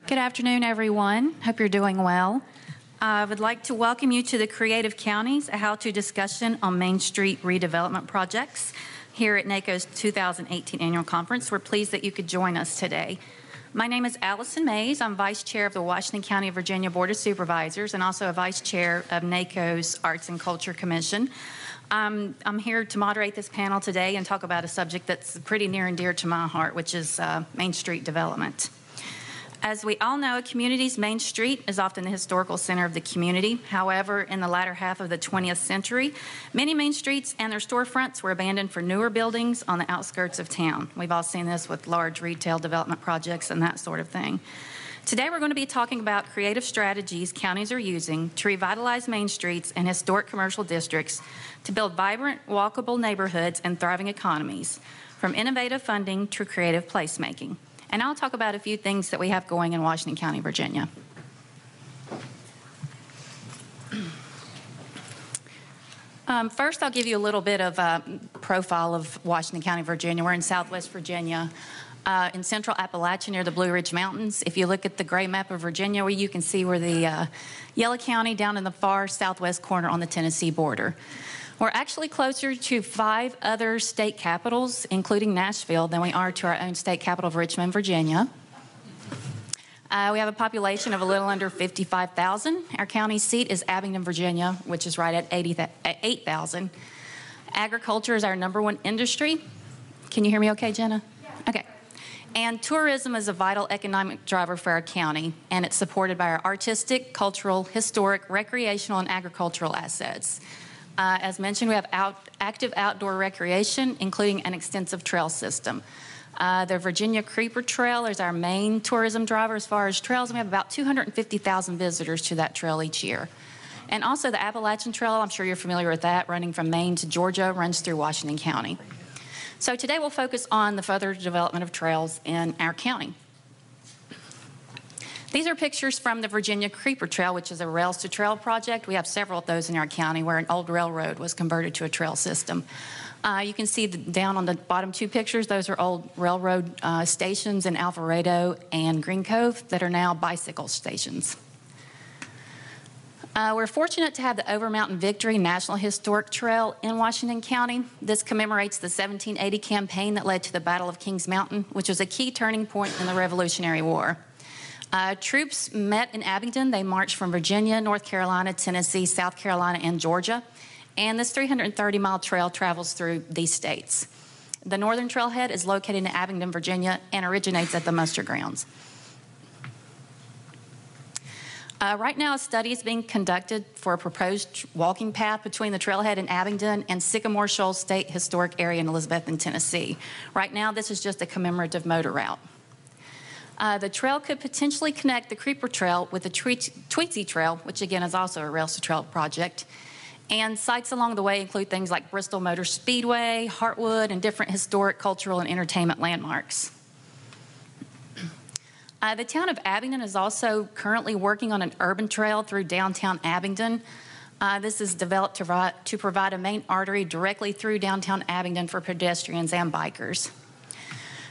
Good afternoon, everyone. Hope you're doing well. I would like to welcome you to the Creative Counties, a how-to discussion on Main Street redevelopment projects here at NACo's 2018 annual conference. We're pleased that you could join us today. My name is Allison Mays. I'm Vice Chair of the Washington County, Virginia Board of Supervisors and also a Vice Chair of NACo's Arts and Culture Commission. I'm here to moderate this panel today and talk about a subject that's pretty near and dear to my heart, which is Main Street development. As we all know, a community's Main Street is often the historical center of the community. However, in the latter half of the 20th century, many main streets and their storefronts were abandoned for newer buildings on the outskirts of town. We've all seen this with large retail development projects and that sort of thing. Today, we're going to be talking about creative strategies counties are using to revitalize main streets and historic commercial districts to build vibrant, walkable neighborhoods and thriving economies, from innovative funding to creative placemaking. And I'll talk about a few things that we have going in Washington County, Virginia. First, I'll give you a little bit of a profile of Washington County, Virginia. We're in Southwest Virginia, in central Appalachia near the Blue Ridge Mountains. If you look at the gray map of Virginia, where you can see where the Yellow County down in the far southwest corner on the Tennessee border. We're actually closer to 5 other state capitals, including Nashville, than we are to our own state capital of Richmond, Virginia. We have a population of a little under 55,000. Our county seat is Abingdon, Virginia, which is right at 8,000. Agriculture is our #1 industry. Can you hear me okay, Jenna? Yeah. Okay. And tourism is a vital economic driver for our county, and it's supported by our artistic, cultural, historic, recreational, and agricultural assets. As mentioned, we have active outdoor recreation, including an extensive trail system. The Virginia Creeper Trail is our main tourism driver as far as trails, and we have about 250,000 visitors to that trail each year. And also the Appalachian Trail, I'm sure you're familiar with that, running from Maine to Georgia, runs through Washington County. So today we'll focus on the further development of trails in our county. These are pictures from the Virginia Creeper Trail, which is a rails to trail project. We have several of those in our county where an old railroad was converted to a trail system. You can see down on the bottom 2 pictures, those are old railroad stations in Alvarado and Green Cove that are now bicycle stations. We're fortunate to have the Over Mountain Victory National Historic Trail in Washington County. This commemorates the 1780 campaign that led to the Battle of Kings Mountain, which was a key turning point in the Revolutionary War. Troops met in Abingdon. They marched from Virginia, North Carolina, Tennessee, South Carolina, and Georgia. And this 330-mile trail travels through these states. The northern trailhead is located in Abingdon, Virginia, and originates at the muster grounds. Right now, a study is being conducted for a proposed walking path between the trailhead in Abingdon and Sycamore Shoals State Historic Area in Elizabethton, Tennessee. Right now, this is just a commemorative motor route. The trail could potentially connect the Creeper Trail with the Tweetsie Trail, which again is also a rails to trail project. And sites along the way include things like Bristol Motor Speedway, Heartwood, and different historic, cultural, and entertainment landmarks. The town of Abingdon is also currently working on an urban trail through downtown Abingdon. This is developed to provide a main artery directly through downtown Abingdon for pedestrians and bikers.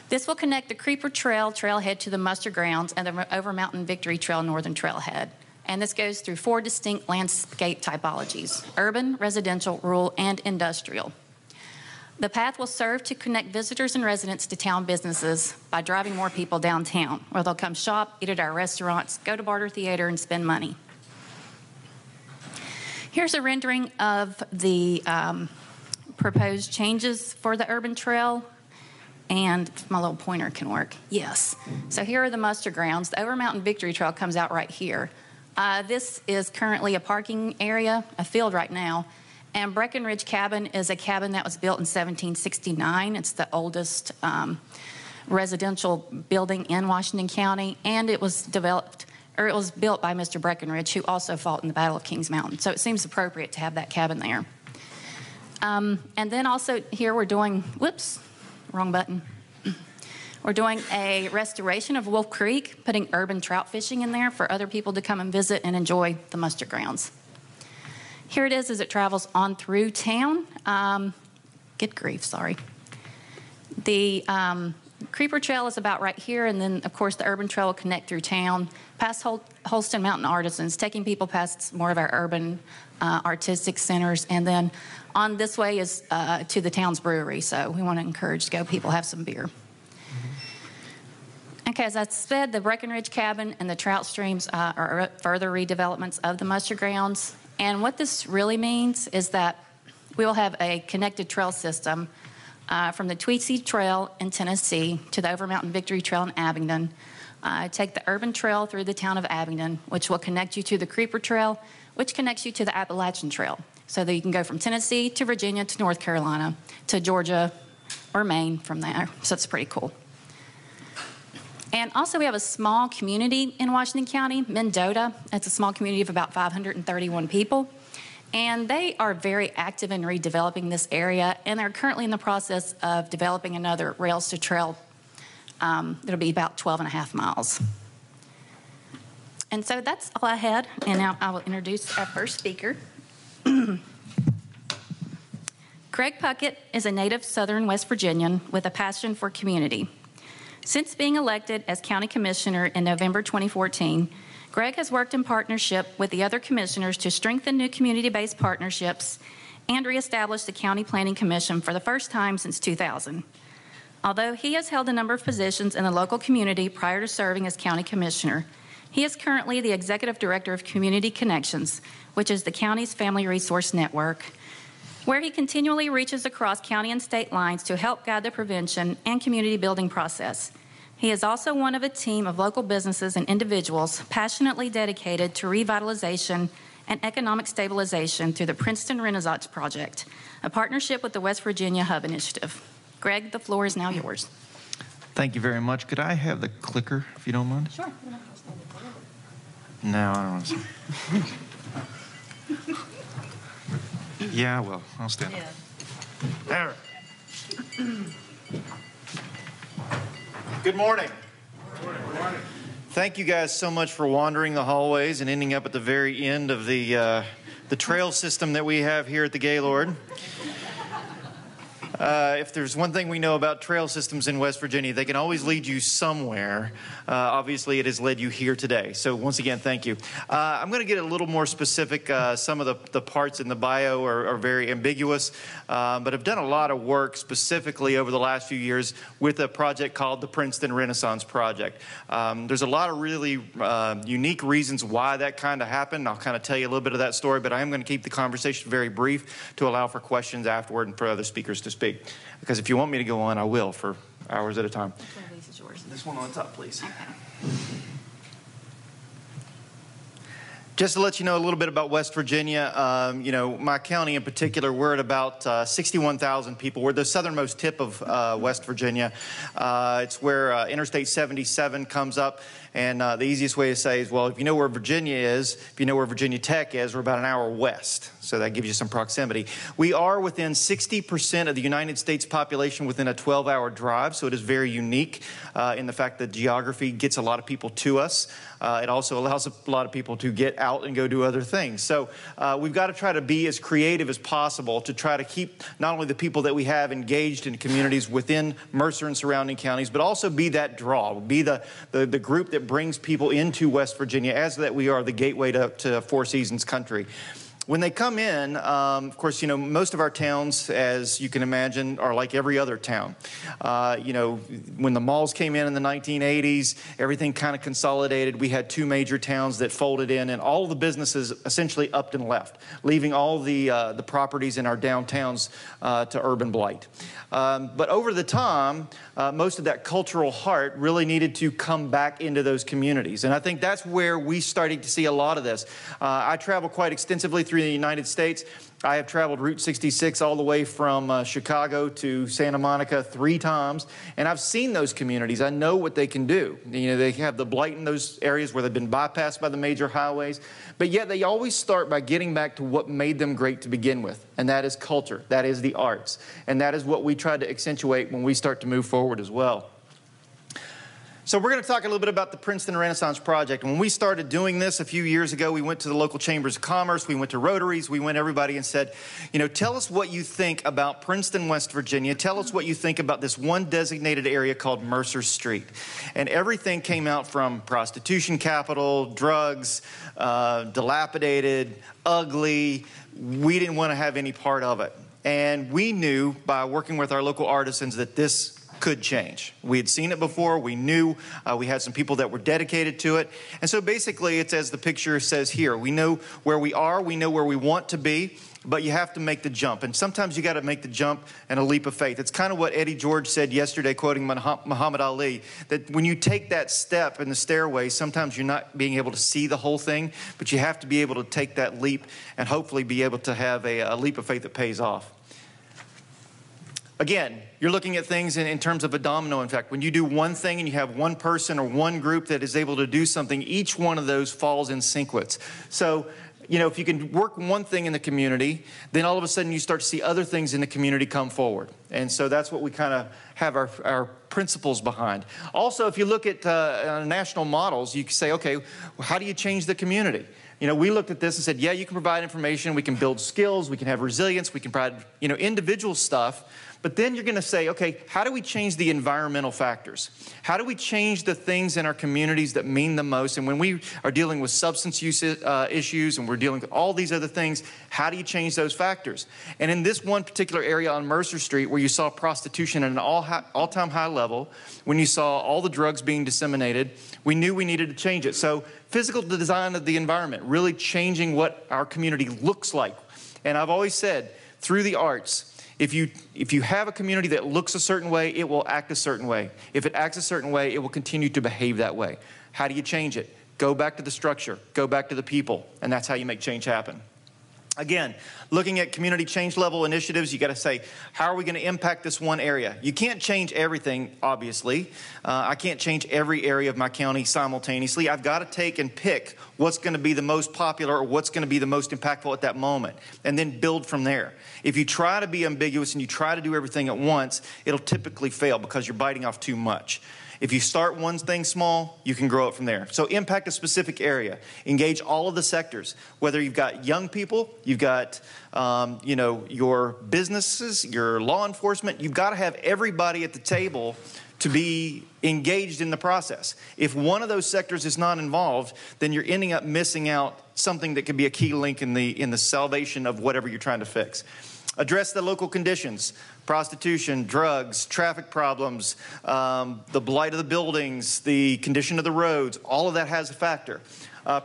This will connect the Creeper Trail trailhead to the muster grounds and the Over Mountain Victory Trail northern trailhead. And this goes through 4 distinct landscape typologies: urban, residential, rural, and industrial. The path will serve to connect visitors and residents to town businesses by driving more people downtown, where they'll come shop, eat at our restaurants, go to Barter Theater, and spend money. Here's a rendering of the proposed changes for the urban trail. And if my little pointer can work, yes. So here are the muster grounds. The Over Mountain Victory Trail comes out right here. This is currently a parking area, a field right now. And Breckenridge Cabin is a cabin that was built in 1769. It's the oldest residential building in Washington County. And it was built by Mr. Breckenridge, who also fought in the Battle of Kings Mountain. So it seems appropriate to have that cabin there. And then also here we're doing, whoops. Wrong button. We're doing a restoration of Wolf Creek, putting urban trout fishing in there for other people to come and visit and enjoy the muster grounds. Here it is as it travels on through town. Good grief, sorry. The Creeper Trail is about right here, and then, of course, the urban trail will connect through town, past Holston Mountain Artisans, taking people past more of our urban artistic centers, and then on this way is to the town's brewery, so we want to encourage to go people have some beer. Okay, as I said, the Breckenridge Cabin and the trout streams are further redevelopments of the muster grounds, and what this really means is that we will have a connected trail system from the Tweetsie Trail in Tennessee to the Overmountain Victory Trail in Abingdon. Take the urban trail through the town of Abingdon, which will connect you to the Creeper Trail, which connects you to the Appalachian Trail, so that you can go from Tennessee to Virginia to North Carolina to Georgia or Maine from there. So it's pretty cool. And also we have a small community in Washington County, Mendota. It's a small community of about 531 people. And they are very active in redeveloping this area, and they're currently in the process of developing another rails to trail that'll be about 12.5 miles. And so that's all I had, and now I will introduce our first speaker. Greg Puckett is a native Southern West Virginian with a passion for community. Since being elected as County Commissioner in November 2014, Greg has worked in partnership with the other commissioners to strengthen new community-based partnerships and reestablish the County Planning Commission for the first time since 2000. Although he has held a number of positions in the local community prior to serving as County Commissioner, he is currently the Executive Director of Community Connections, which is the county's family resource network, where he continually reaches across county and state lines to help guide the prevention and community building process. He is also one of a team of local businesses and individuals passionately dedicated to revitalization and economic stabilization through the Princeton Renaissance Project, a partnership with the West Virginia Hub Initiative. Greg, the floor is now yours. Thank you very much. Could I have the clicker, if you don't mind? Sure. No, I don't want to. Yeah, well, I'll stand up. There. Good morning. Good morning. Thank you guys so much for wandering the hallways and ending up at the very end of the trail system that we have here at the Gaylord. If there's one thing we know about trail systems in West Virginia, they can always lead you somewhere. Obviously, it has led you here today. So once again, thank you. I'm going to get a little more specific. Some of the parts in the bio are very ambiguous, but I've done a lot of work specifically over the last few years with a project called the Princeton Renaissance Project. There's a lot of really unique reasons why that kind of happened. I'll kind of tell you a little bit of that story, but I am going to keep the conversation very brief to allow for questions afterward and for other speakers to speak. Because if you want me to go on, I will for hours at a time. This is yours. This one on the top, please. Okay. Just to let you know a little bit about West Virginia, my county in particular, we're at about 61,000 people. We're the southernmost tip of West Virginia. It's where Interstate 77 comes up. And the easiest way to say is, well, if you know where Virginia is, if you know where Virginia Tech is, we're about an hour west. So that gives you some proximity. We are within 60% of the United States population within a 12-hour drive. So it is very unique in the fact that geography gets a lot of people to us. It also allows a lot of people to get out and go do other things. So we've got to try to be as creative as possible to try to keep not only the people that we have engaged in communities within Mercer and surrounding counties, but also be that draw, be the group that brings people into West Virginia, as that we are the gateway to Four Seasons country. When they come in, of course, most of our towns, as you can imagine, are like every other town. When the malls came in the 1980s, everything kind of consolidated. We had two major towns that folded in, and all the businesses essentially upped and left, leaving all the properties in our downtowns to urban blight. But over the time, most of that cultural heart really needed to come back into those communities. And I think that's where we started to see a lot of this. I travel quite extensively through the United States. I have traveled Route 66 all the way from Chicago to Santa Monica 3 times, and I've seen those communities. I know what they can do. They have the blight in those areas where they've been bypassed by the major highways, but yet they always start by getting back to what made them great to begin with, and that is culture, that is the arts, and that is what we try to accentuate when we start to move forward as well. So we're going to talk a little bit about the Princeton Renaissance Project. When we started doing this a few years ago, we went to the local chambers of commerce, we went to Rotaries, we went to everybody and said, you know, tell us what you think about Princeton, West Virginia. Tell us what you think about this one designated area called Mercer Street. And everything came out from prostitution capital, drugs, dilapidated, ugly. We didn't want to have any part of it. And we knew by working with our local artisans that this could change. We had seen it before. We knew we had some people that were dedicated to it. And so basically it's as the picture says here. We know where we are. We know where we want to be. But you have to make the jump. And sometimes you got to make the jump and a leap of faith. It's kind of what Eddie George said yesterday, quoting Muhammad Ali, that when you take that step in the stairway, sometimes you're not being able to see the whole thing, but you have to be able to take that leap and hopefully be able to have a leap of faith that pays off. Again, you're looking at things in terms of a domino effect. When you do one thing and you have one person or one group that is able to do something, each one of those falls in sequence. So, you know, if you can work one thing in the community, then all of a sudden you start to see other things in the community come forward. And so that's what we kind of have our principles behind. Also, if you look at national models, you can say, okay, well, how do you change the community? You know, we looked at this and said, yeah, you can provide information, we can build skills, we can have resilience, we can provide, you know, individual stuff. But then you're going to say, okay, how do we change the environmental factors? How do we change the things in our communities that mean the most? And when we are dealing with substance use issues and we're dealing with all these other things, how do you change those factors? And in this one particular area on Mercer Street where you saw prostitution at an all-time high level, when you saw all the drugs being disseminated, we knew we needed to change it. So physical design of the environment, really changing what our community looks like. And I've always said, through the arts, if you have a community that looks a certain way, it will act a certain way. If it acts a certain way, it will continue to behave that way. How do you change it? Go back to the structure, go back to the people, and that's how you make change happen. Again, looking at community change level initiatives, you got to say, how are we going to impact this one area? You can't change everything, obviously. I can't change every area of my county simultaneously. I've got to take and pick what's going to be the most popular or what's going to be the most impactful at that moment, and then build from there. If you try to be ambiguous and you try to do everything at once, it'll typically fail because you're biting off too much. If you start one thing small, you can grow it from there. So impact a specific area. Engage all of the sectors. Whether you've got young people, you've got you know, your businesses, your law enforcement, you've got to have everybody at the table to be engaged in the process. If one of those sectors is not involved, then you're ending up missing out something that could be a key link in the salvation of whatever you're trying to fix. Address the local conditions, prostitution, drugs, traffic problems, the blight of the buildings, the condition of the roads, all of that has a factor.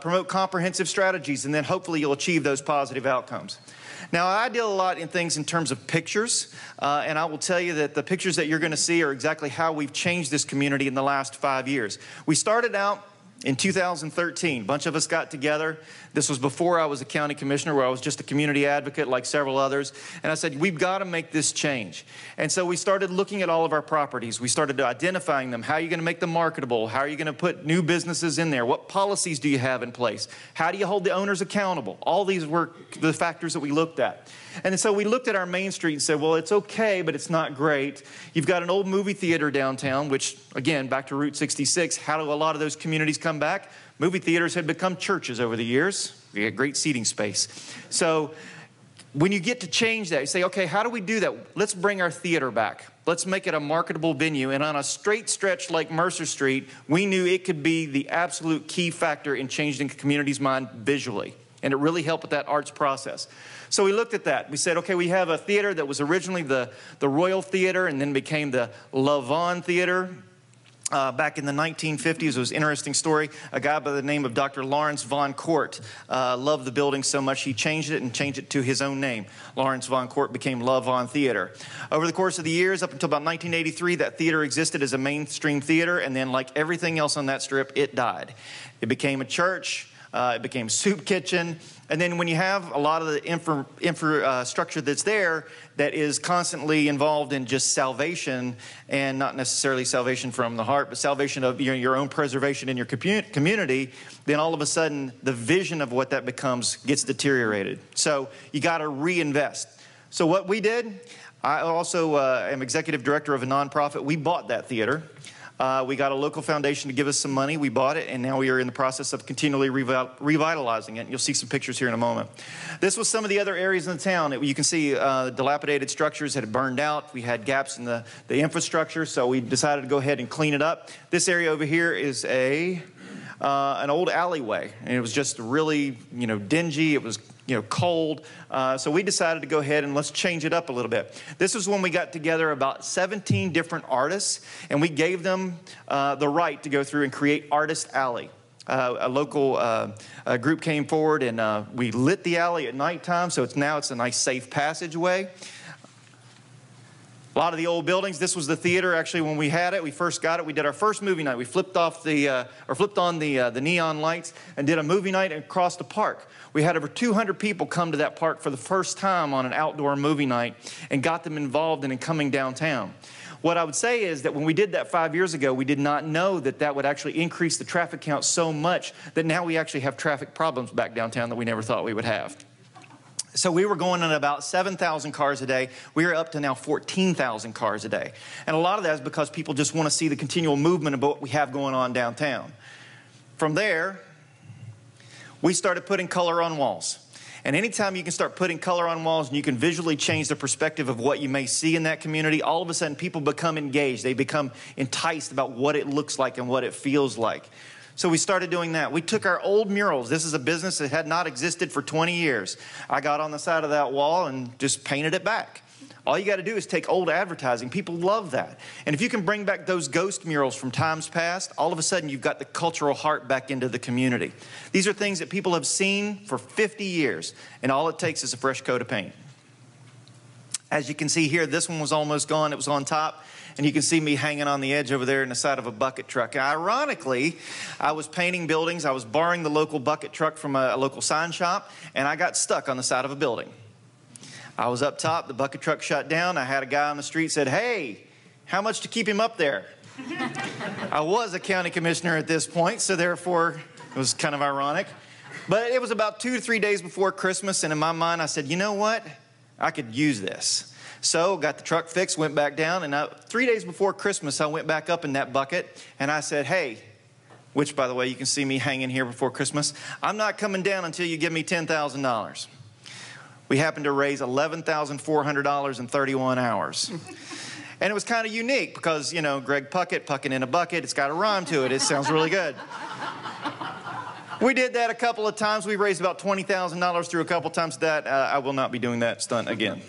Promote comprehensive strategies, and then hopefully you'll achieve those positive outcomes. Now, I deal a lot in things in terms of pictures, and I will tell you that the pictures that you're going to see are exactly how we've changed this community in the last 5 years. We started out in 2013, a bunch of us got together. This was before I was a county commissioner, where I was just a community advocate like several others. And I said, we've got to make this change. And so we started looking at all of our properties. We started identifying them. How are you going to make them marketable? How are you going to put new businesses in there? What policies do you have in place? How do you hold the owners accountable? All these were the factors that we looked at. And so we looked at our main street and said, well, it's okay, but it's not great. You've got an old movie theater downtown, which, again, back to Route 66, how do a lot of those communities come back? Movie theaters had become churches over the years. We had great seating space. So when you get to change that, you say, okay, how do we do that? Let's bring our theater back. Let's make it a marketable venue. And on a straight stretch like Mercer Street, we knew it could be the absolute key factor in changing the community's mind visually. And it really helped with that arts process. So we looked at that. We said, okay, we have a theater that was originally the Royal Theater and then became the Lavon Theater. Back in the 1950s, it was an interesting story. A guy by the name of Dr. Lawrence Von Court loved the building so much he changed it and changed it to his own name. Lawrence Von Court became Lavon Theater. Over the course of the years, up until about 1983, that theater existed as a mainstream theater, and then like everything else on that strip, it died. It became a church. It became soup kitchen. And then when you have a lot of the infrastructure that's there that is constantly involved in just salvation, and not necessarily salvation from the heart, but salvation of your own preservation in your community, then all of a sudden the vision of what that becomes gets deteriorated. So you got to reinvest. So what we did, I also am executive director of a nonprofit. We bought that theater. We got a local foundation to give us some money. We bought it, and now we are in the process of continually revitalizing it. You'll see some pictures here in a moment. This was some of the other areas in the town. You can see dilapidated structures had burned out. We had gaps in the infrastructure, so we decided to go ahead and clean it up. This area over here is an old alleyway, and it was just really, dingy. It was, cold. So we decided to go ahead and let's change it up a little bit. This is when we got together about 17 different artists, and we gave them the right to go through and create Artist Alley. A local group came forward, and we lit the alley at nighttime, so now it's a nice safe passageway. A lot of the old buildings. This was the theater. Actually, when we had it, we first got it. We did our first movie night. We flipped on the neon lights and did a movie night across the park. We had over 200 people come to that park for the first time on an outdoor movie night and got them involved in coming downtown. What I would say is that when we did that 5 years ago, we did not know that that would actually increase the traffic count so much that now we actually have traffic problems back downtown that we never thought we would have. So we were going at about 7,000 cars a day. We are up to now 14,000 cars a day. And a lot of that is because people just want to see the continual movement of what we have going on downtown. From there, we started putting color on walls. And anytime you can start putting color on walls and you can visually change the perspective of what you may see in that community, all of a sudden people become engaged. They become enticed about what it looks like and what it feels like. So we started doing that. We took our old murals. This is a business that had not existed for 20 years. I got on the side of that wall and just painted it back. All you got to do is take old advertising. People love that. And if you can bring back those ghost murals from times past, all of a sudden you've got the cultural heart back into the community. These are things that people have seen for 50 years, and all it takes is a fresh coat of paint. As you can see here, this one was almost gone. It was on top. And you can see me hanging on the edge over there in the side of a bucket truck. Ironically, I was painting buildings. I was borrowing the local bucket truck from a local sign shop, and I got stuck on the side of a building. I was up top. The bucket truck shut down. I had a guy on the street said, "Hey, how much to keep him up there?" I was a county commissioner at this point, so therefore it was kind of ironic. But it was about 2 to 3 days before Christmas, and in my mind I said, you know what? I could use this. So got the truck fixed, went back down, and 3 days before Christmas, I went back up in that bucket, and I said, hey, which, by the way, you can see me hanging here before Christmas, I'm not coming down until you give me $10,000. We happened to raise $11,400 in 31 hours. And it was kind of unique because, Greg Puckett, pucking in a bucket, it's got a rhyme to it. It sounds really good. We did that a couple of times. We raised about $20,000 through a couple of times. I will not be doing that stunt again.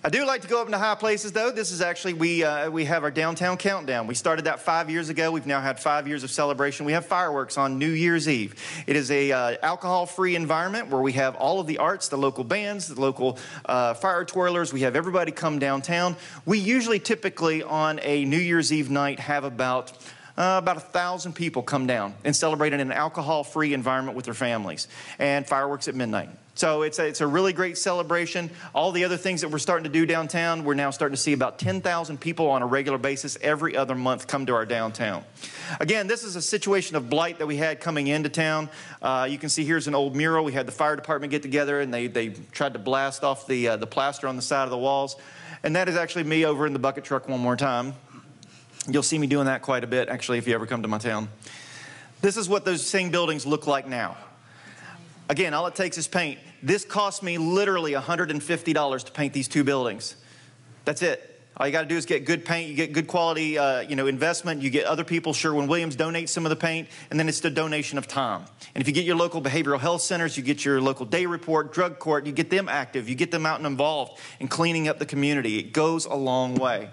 I do like to go up into high places, though. This is actually, we have our downtown countdown. We started that 5 years ago. We've now had 5 years of celebration. We have fireworks on New Year's Eve. It is a alcohol-free environment where we have all of the arts, the local bands, the local fire twirlers. We have everybody come downtown. We usually typically on a New Year's Eve night have about 1,000 people come down and celebrate in an alcohol-free environment with their families, and fireworks at midnight. So it's a really great celebration. All the other things that we're starting to do downtown, we're now starting to see about 10,000 people on a regular basis every other month come to our downtown. Again, this is a situation of blight that we had coming into town. You can see here's an old mural. We had the fire department get together, and they tried to blast off the plaster on the side of the walls. And that is actually me over in the bucket truck one more time. You'll see me doing that quite a bit, actually, if you ever come to my town. This is what those same buildings look like now. Again, all it takes is paint. This cost me literally $150 to paint these 2 buildings. That's it. All you got to do is get good paint. You get good quality, investment. You get other people. Sherwin-Williams donates some of the paint, and then it's the donation of time. And if you get your local behavioral health centers, you get your local day report, drug court, you get them active. You get them out and involved in cleaning up the community. It goes a long way.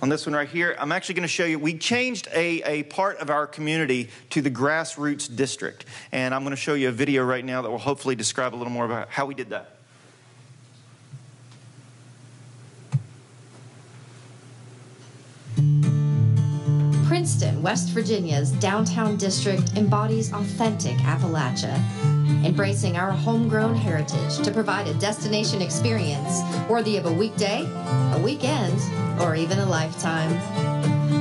On this one right here, I'm actually going to show you, we changed a part of our community to the grassroots district. And I'm going to show you a video right now that will hopefully describe a little more about how we did that. Princeton, West Virginia's downtown district embodies authentic Appalachia, embracing our homegrown heritage to provide a destination experience worthy of a weekday, a weekend, or even a lifetime.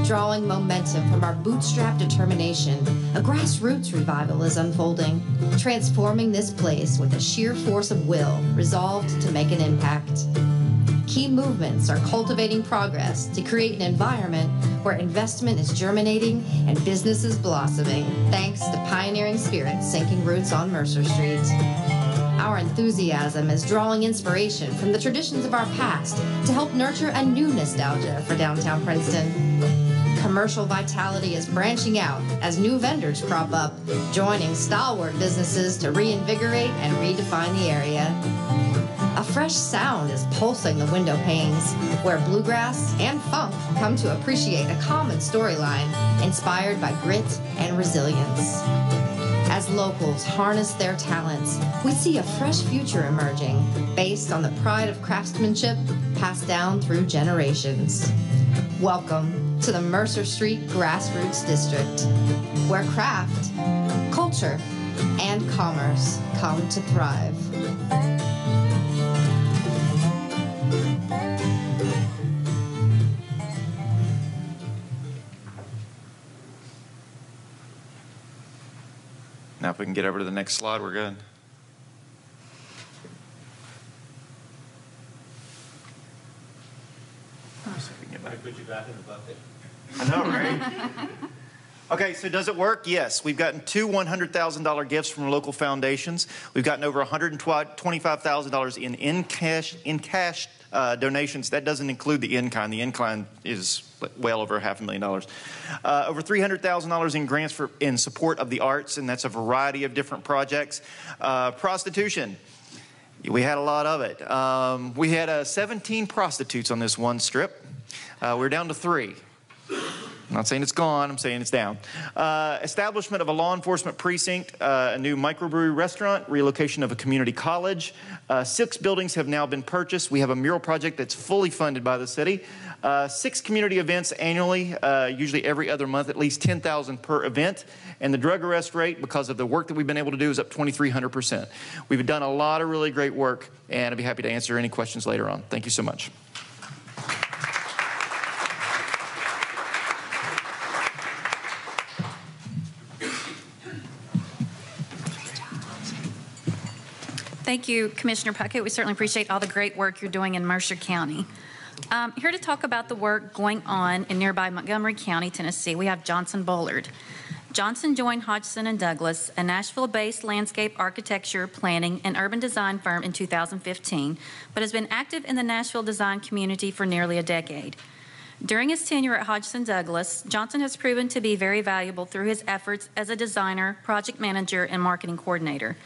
Drawing momentum from our bootstrap determination, a grassroots revival is unfolding, transforming this place with a sheer force of will, resolved to make an impact. key movements are cultivating progress to create an environment where investment is germinating and business is blossoming, thanks to pioneering spirits sinking roots on Mercer Street. Our enthusiasm is drawing inspiration from the traditions of our past to help nurture a new nostalgia for downtown Princeton. Commercial vitality is branching out as new vendors crop up, joining stalwart businesses to reinvigorate and redefine the area. A fresh sound is pulsing the window panes, where bluegrass and funk come to appreciate a common storyline inspired by grit and resilience. As locals harness their talents, we see a fresh future emerging based on the pride of craftsmanship passed down through generations. Welcome to the Mercer Street Grassroots District, where craft, culture, and commerce come to thrive. Now if we can get over to the next slide, we're good. I put you back in the bucket. I know, right? Okay, so does it work? Yes. We've gotten 2 $100,000 gifts from local foundations. We've gotten over $125,000 in cash donations. That doesn't include the in-kind. The in-kind is well over $500,000. Over $300,000 in grants in support of the arts, and that's a variety of different projects. Prostitution. We had a lot of it. We had 17 prostitutes on this one strip. We're down to 3. I'm not saying it's gone, I'm saying it's down. Establishment of a law enforcement precinct, a new microbrewery restaurant, relocation of a community college. 6 buildings have now been purchased. We have a mural project that's fully funded by the city. 6 community events annually, usually every other month, at least 10,000 per event. And the drug arrest rate, because of the work that we've been able to do, is up 2,300%. We've done a lot of really great work, and I'd be happy to answer any questions later on. Thank you so much. Thank you, Commissioner Puckett. We certainly appreciate all the great work you're doing in Mercer County. Here to talk about the work going on in nearby Montgomery County, Tennessee, we have Johnson Bullard. Johnson joined Hodgson & Douglas, a Nashville-based landscape architecture, planning, and urban design firm in 2015, but has been active in the Nashville design community for nearly a decade. During his tenure at Hodgson Douglas, Johnson has proven to be very valuable through his efforts as a designer, project manager, and marketing coordinator.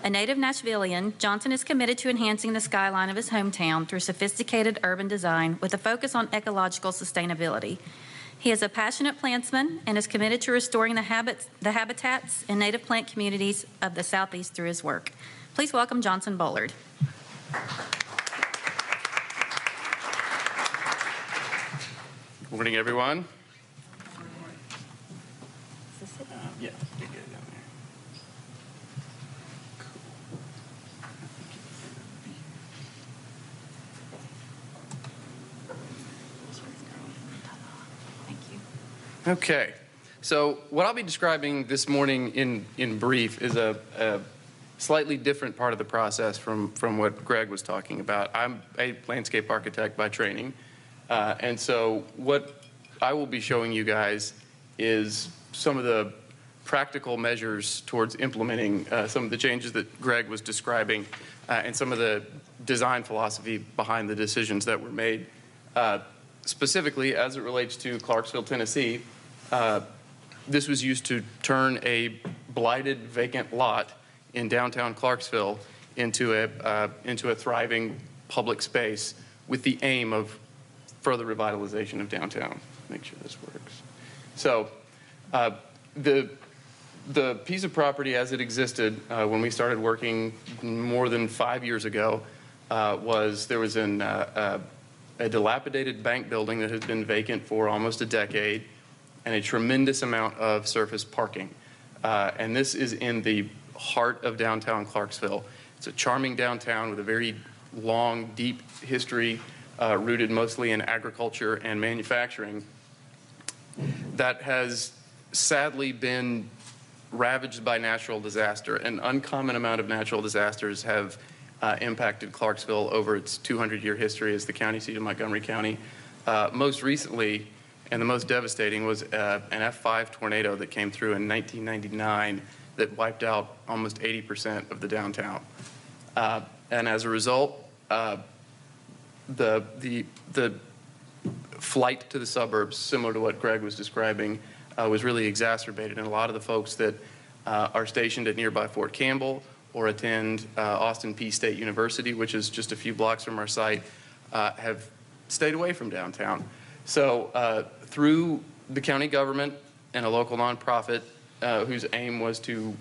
A native Nashvilleian, Johnson is committed to enhancing the skyline of his hometown through sophisticated urban design with a focus on ecological sustainability. He is a passionate plantsman and is committed to restoring the habitats and native plant communities of the Southeast through his work. Please welcome Johnson Bullard. Good morning, everyone. Yeah. Okay, so what I'll be describing this morning in brief is a slightly different part of the process from what Greg was talking about. I'm a landscape architect by training, and so what I will be showing you guys is some of the practical measures towards implementing some of the changes that Greg was describing and some of the design philosophy behind the decisions that were made. Specifically, as it relates to Clarksville, Tennessee, this was used to turn a blighted vacant lot in downtown Clarksville into a thriving public space with the aim of further revitalization of downtown. Make sure this works. So the piece of property as it existed when we started working more than 5 years ago there was a dilapidated bank building that has been vacant for almost a decade and a tremendous amount of surface parking. And this is in the heart of downtown Clarksville. It's a charming downtown with a very long, deep history rooted mostly in agriculture and manufacturing that has sadly been ravaged by natural disaster. An uncommon amount of natural disasters have impacted Clarksville over its 200-year history as the county seat of Montgomery County. Most recently, and the most devastating, was an F5 tornado that came through in 1999 that wiped out almost 80% of the downtown. And as a result, the flight to the suburbs, similar to what Greg was describing, was really exacerbated. And a lot of the folks that are stationed at nearby Fort Campbell or attend Austin Peay State University, which is just a few blocks from our site, have stayed away from downtown. So through the county government and a local nonprofit whose aim was to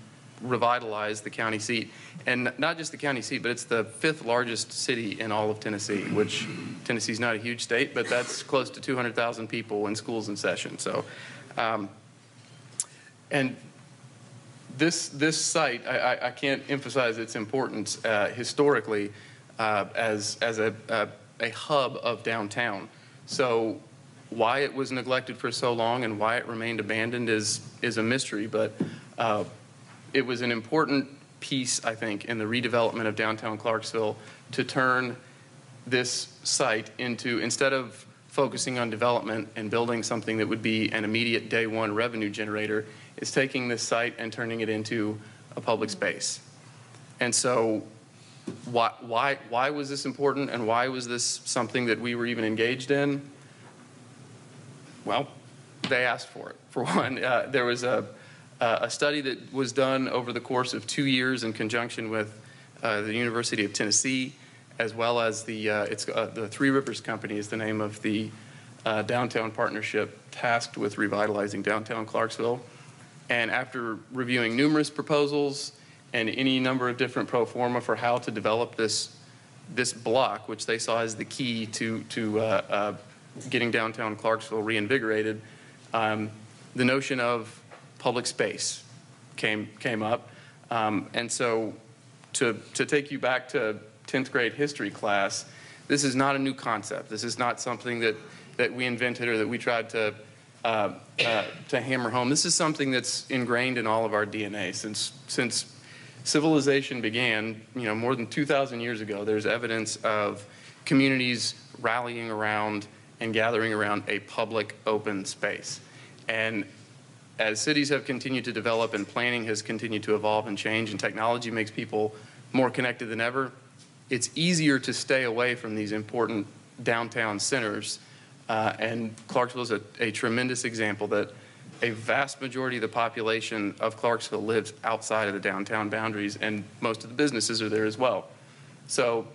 revitalize the county seat, and not just the county seat, but it's the 5th largest city in all of Tennessee, which Tennessee's not a huge state, but that's close to 200,000 people when school's in session. So, and this site, I can't emphasize its importance historically as a hub of downtown. So why it was neglected for so long and why it remained abandoned is a mystery, but it was an important piece, I think, in the redevelopment of downtown Clarksville to turn this site into, instead of focusing on development and building something that would be an immediate day one revenue generator, is taking this site and turning it into a public space. And so why was this important, and why was this something that we were even engaged in? Well, they asked for it. For one, there was a study that was done over the course of 2 years in conjunction with the University of Tennessee, as well as the Three Rivers Company is the name of the downtown partnership tasked with revitalizing downtown Clarksville. And after reviewing numerous proposals and any number of different pro forma for how to develop this block, which they saw as the key to getting downtown Clarksville reinvigorated, the notion of public space came up. And so to take you back to 10th grade history class, this is not a new concept. This is not something that we invented or that we tried to hammer home. This is something that's ingrained in all of our DNA. Since civilization began, more than 2,000 years ago, there's evidence of communities rallying around and gathering around a public open space. And as cities have continued to develop and planning has continued to evolve and change and technology makes people more connected than ever, it's easier to stay away from these important downtown centers. And Clarksville is a tremendous example that a vast majority of the population of Clarksville lives outside of the downtown boundaries, and most of the businesses are there as well. So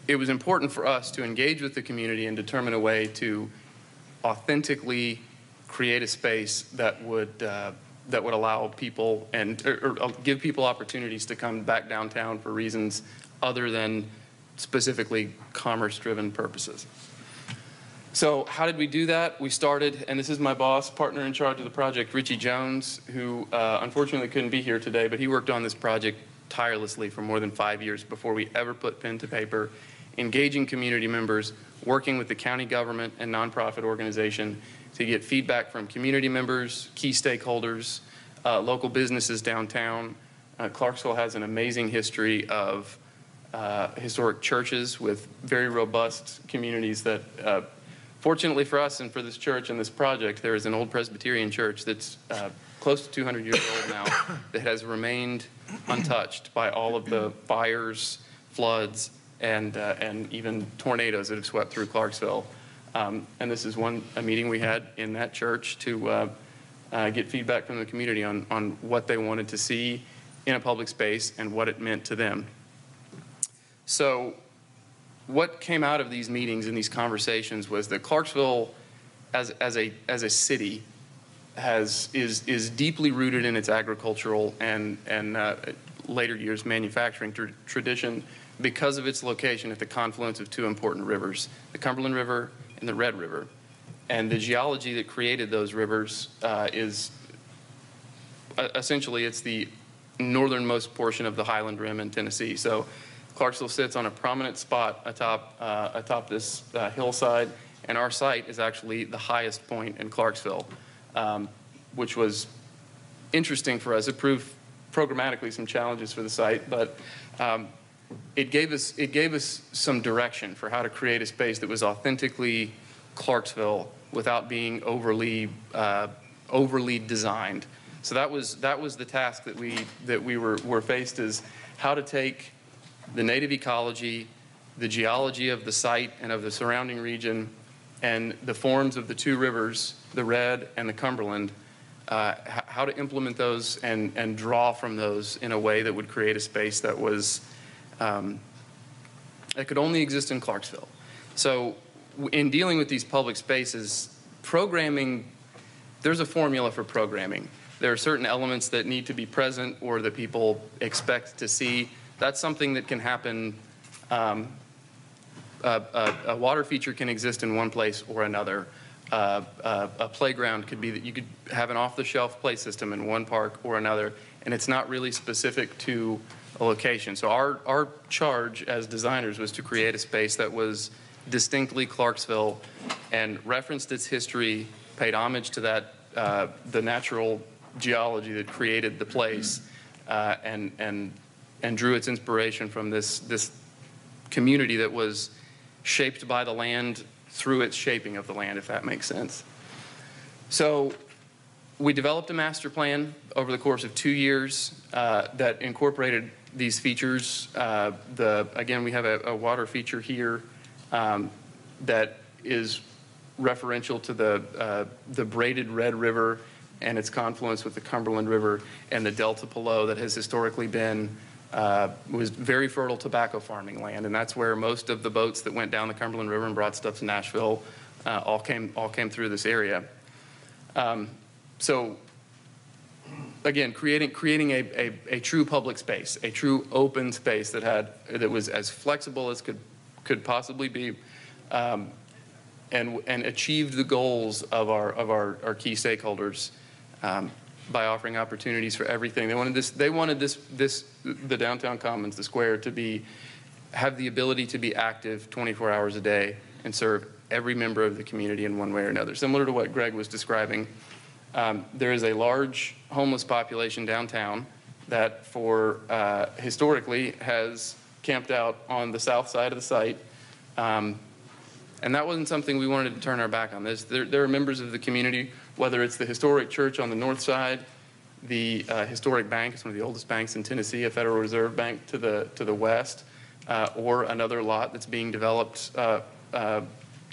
it was important for us to engage with the community and determine a way to authentically create a space that would allow people or give people opportunities to come back downtown for reasons other than specifically commerce-driven purposes. So how did we do that? We started, and this is my boss, partner in charge of the project, Richie Jones, who unfortunately couldn't be here today, but he worked on this project tirelessly for more than 5 years before we ever put pen to paper, engaging community members, working with the county government and nonprofit organization to get feedback from community members, key stakeholders, local businesses downtown. Clarksville has an amazing history of historic churches with very robust communities that, fortunately for us and for this church and this project, there is an old Presbyterian church that's close to 200 years old now that has remained untouched by all of the fires, floods, and even tornadoes that have swept through Clarksville. And this is a meeting we had in that church to get feedback from the community on what they wanted to see in a public space and what it meant to them. So what came out of these meetings and these conversations was that Clarksville as a city is deeply rooted in its agricultural and later years manufacturing tradition because of its location at the confluence of two important rivers, the Cumberland River and the Red River. And the geology that created those rivers is essentially it's the northernmost portion of the Highland Rim in Tennessee. So Clarksville sits on a prominent spot atop this hillside, and our site is actually the highest point in Clarksville, which was interesting for us. It proved programmatically some challenges for the site, but it gave us some direction for how to create a space that was authentically Clarksville without being overly designed. So that was the task that we were faced, is how to take the native ecology, the geology of the site and of the surrounding region, and the forms of the two rivers, the Red and the Cumberland, how to implement those and draw from those in a way that would create a space that was that could only exist in Clarksville. So in dealing with these public spaces, programming, there's a formula for programming. There are certain elements that need to be present or that people expect to see. That's something that can happen. A water feature can exist in one place or another. A playground could be that you could have an off-the-shelf play system in one park or another, and it's not really specific to a location. So our charge as designers was to create a space that was distinctly Clarksville and referenced its history, paid homage to that, the natural geology that created the place, and drew its inspiration from this community that was shaped by the land through its shaping of the land, if that makes sense. So we developed a master plan over the course of 2 years that incorporated these features. Again, we have a water feature here that is referential to the braided Red River and its confluence with the Cumberland River and the Delta below that has historically been was very fertile tobacco farming land, and that's where most of the boats that went down the Cumberland River and brought stuff to Nashville all came through this area. So again, creating a true public space, a true open space that was as flexible as could possibly be, and achieved the goals of our key stakeholders by offering opportunities for everything. They wanted the downtown commons, the square, to have the ability to be active 24 hours a day and serve every member of the community in one way or another. Similar to what Greg was describing, there is a large homeless population downtown that historically has camped out on the south side of the site. And that wasn't something we wanted to turn our back on. There are members of the community, whether it's the historic church on the north side, the historic bank, it's one of the oldest banks in Tennessee, a Federal Reserve Bank to the west, or another lot that's being developed to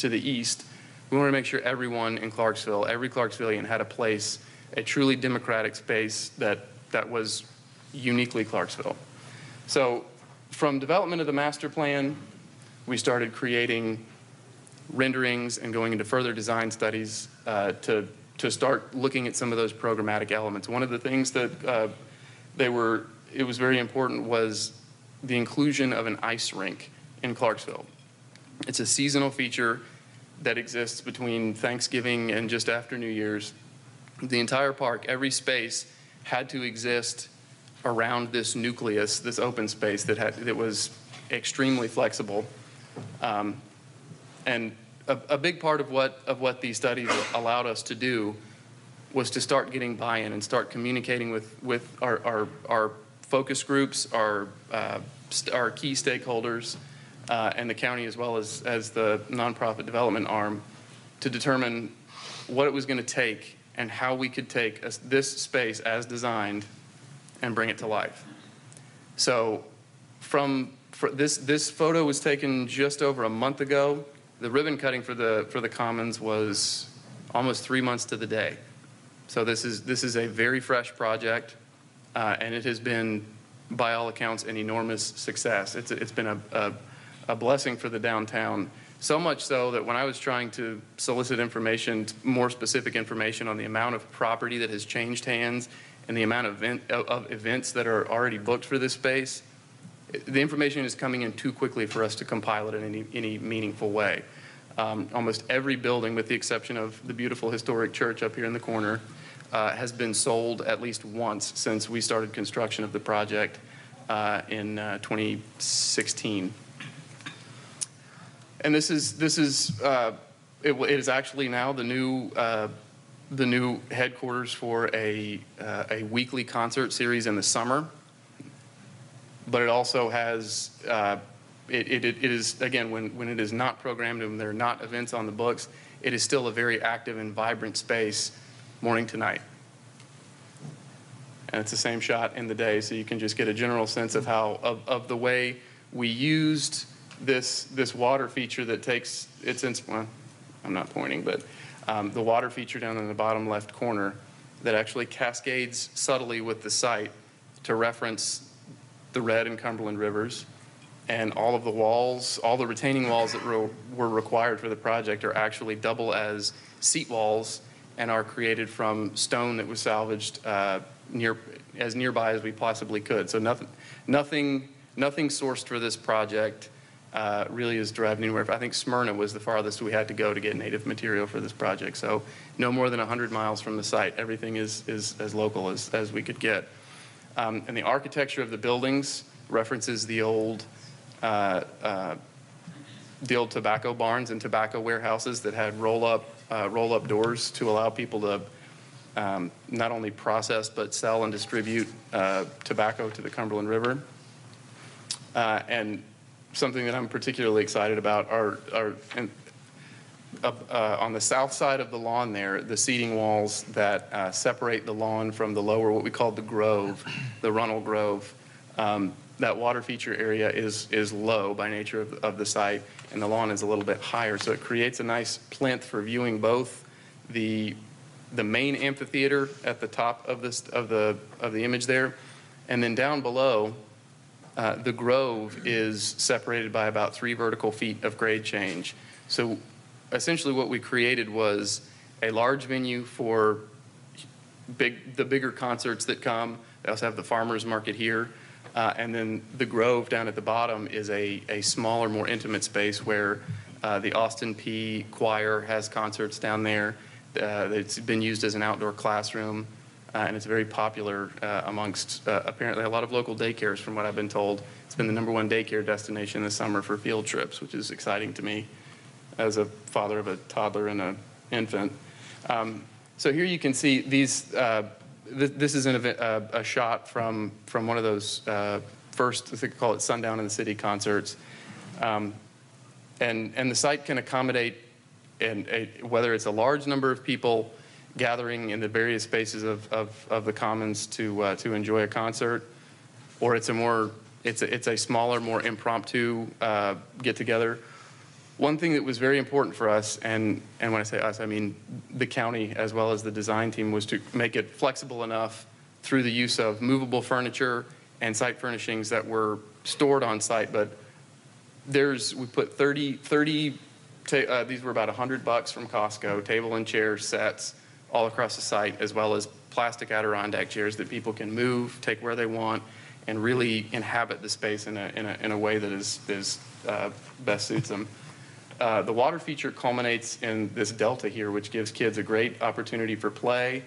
the east. We want to make sure everyone in Clarksville, every Clarksvillian, had a place, a truly democratic space that was uniquely Clarksville. So from development of the master plan, we started creating renderings and going into further design studies to start looking at some of those programmatic elements. One of the things that it was very important was the inclusion of an ice rink in Clarksville. It's a seasonal feature that exists between Thanksgiving and just after New Year's. The entire park, every space, had to exist around this nucleus, this open space that was extremely flexible. And a big part of what these studies allowed us to do was to start getting buy-in and start communicating with our focus groups, our key stakeholders, and the county, as well as the nonprofit development arm, to determine what it was going to take and how we could take this space as designed and bring it to life. So this photo was taken just over a month ago. The ribbon cutting for the Commons was almost 3 months to the day. So this is a very fresh project, and it has been, by all accounts, an enormous success. It's been a blessing for the downtown, so much so that when I was trying to solicit information, more specific information on the amount of property that has changed hands and the amount of events that are already booked for this space, the information is coming in too quickly for us to compile it in any meaningful way. Almost every building, with the exception of the beautiful historic church up here in the corner, has been sold at least once since we started construction of the project in 2016. And it is actually now the new the new headquarters for a weekly concert series in the summer. But it also has, it is, again, when it is not programmed and there are not events on the books, it is still a very active and vibrant space morning to night. And it's the same shot in the day, so you can just get a general sense of how, of the way we used this water feature that takes its, well, I'm not pointing, but the water feature down in the bottom left corner that actually cascades subtly with the site to reference the Red and Cumberland rivers. And all of the walls, all the retaining walls that were required for the project are actually double as seat walls and are created from stone that was salvaged as nearby as we possibly could. So nothing sourced for this project really is derived anywhere. I think Smyrna was the farthest we had to go to get native material for this project. So no more than 100 miles from the site. Everything is as local as we could get. And the architecture of the buildings references the old tobacco barns and tobacco warehouses that had roll-up doors to allow people to not only process but sell and distribute tobacco to the Cumberland River. And something that I'm particularly excited about are on the south side of the lawn there, the seating walls that separate the lawn from the lower, what we call the grove, the runnel grove. That water feature area is low by nature of the site, and the lawn is a little bit higher, so it creates a nice plinth for viewing both the main amphitheater at the top of the image there, and then down below, the grove is separated by about 3 vertical feet of grade change. So essentially what we created was a large venue for the bigger concerts that come. They also have the farmers market here. And then the grove down at the bottom is a smaller, more intimate space where the Austin P Choir has concerts down there. It's been used as an outdoor classroom, and it's very popular amongst apparently a lot of local daycares, from what I've been told. It's been the #1 daycare destination this summer for field trips, which is exciting to me as a father of a toddler and an infant. So here you can see these. This is a shot from one of those first, I think they call it Sundown in the City concerts. And the site can accommodate, whether it's a large number of people gathering in the various spaces of the commons to enjoy a concert, or it's a smaller, more impromptu get-together. One thing that was very important for us, and when I say us, I mean the county as well as the design team, was to make it flexible enough through the use of movable furniture and site furnishings that were stored on site. But we put 30 these were about $100 from Costco, table and chair sets all across the site, as well as plastic Adirondack chairs that people can move, take where they want, and really inhabit the space in a way that is best suits them. The water feature culminates in this delta here, which gives kids a great opportunity for play,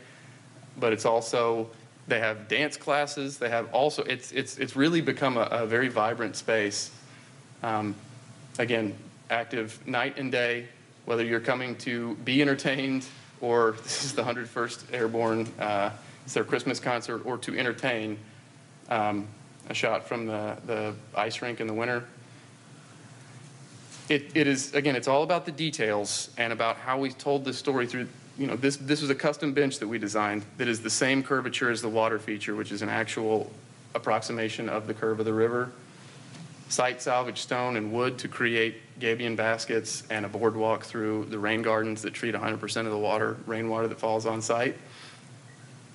but it's also, they have dance classes, they have also, it's really become a very vibrant space. Again, active night and day, whether you're coming to be entertained, or this is the 101st Airborne, it's their Christmas concert, or to entertain. A shot from the ice rink in the winter. It is, again, it's all about the details and about how we told this story through, this was a custom bench that we designed that is the same curvature as the water feature, which is an actual approximation of the curve of the river. Site salvaged stone and wood to create gabion baskets and a boardwalk through the rain gardens that treat 100% of the rainwater that falls on site.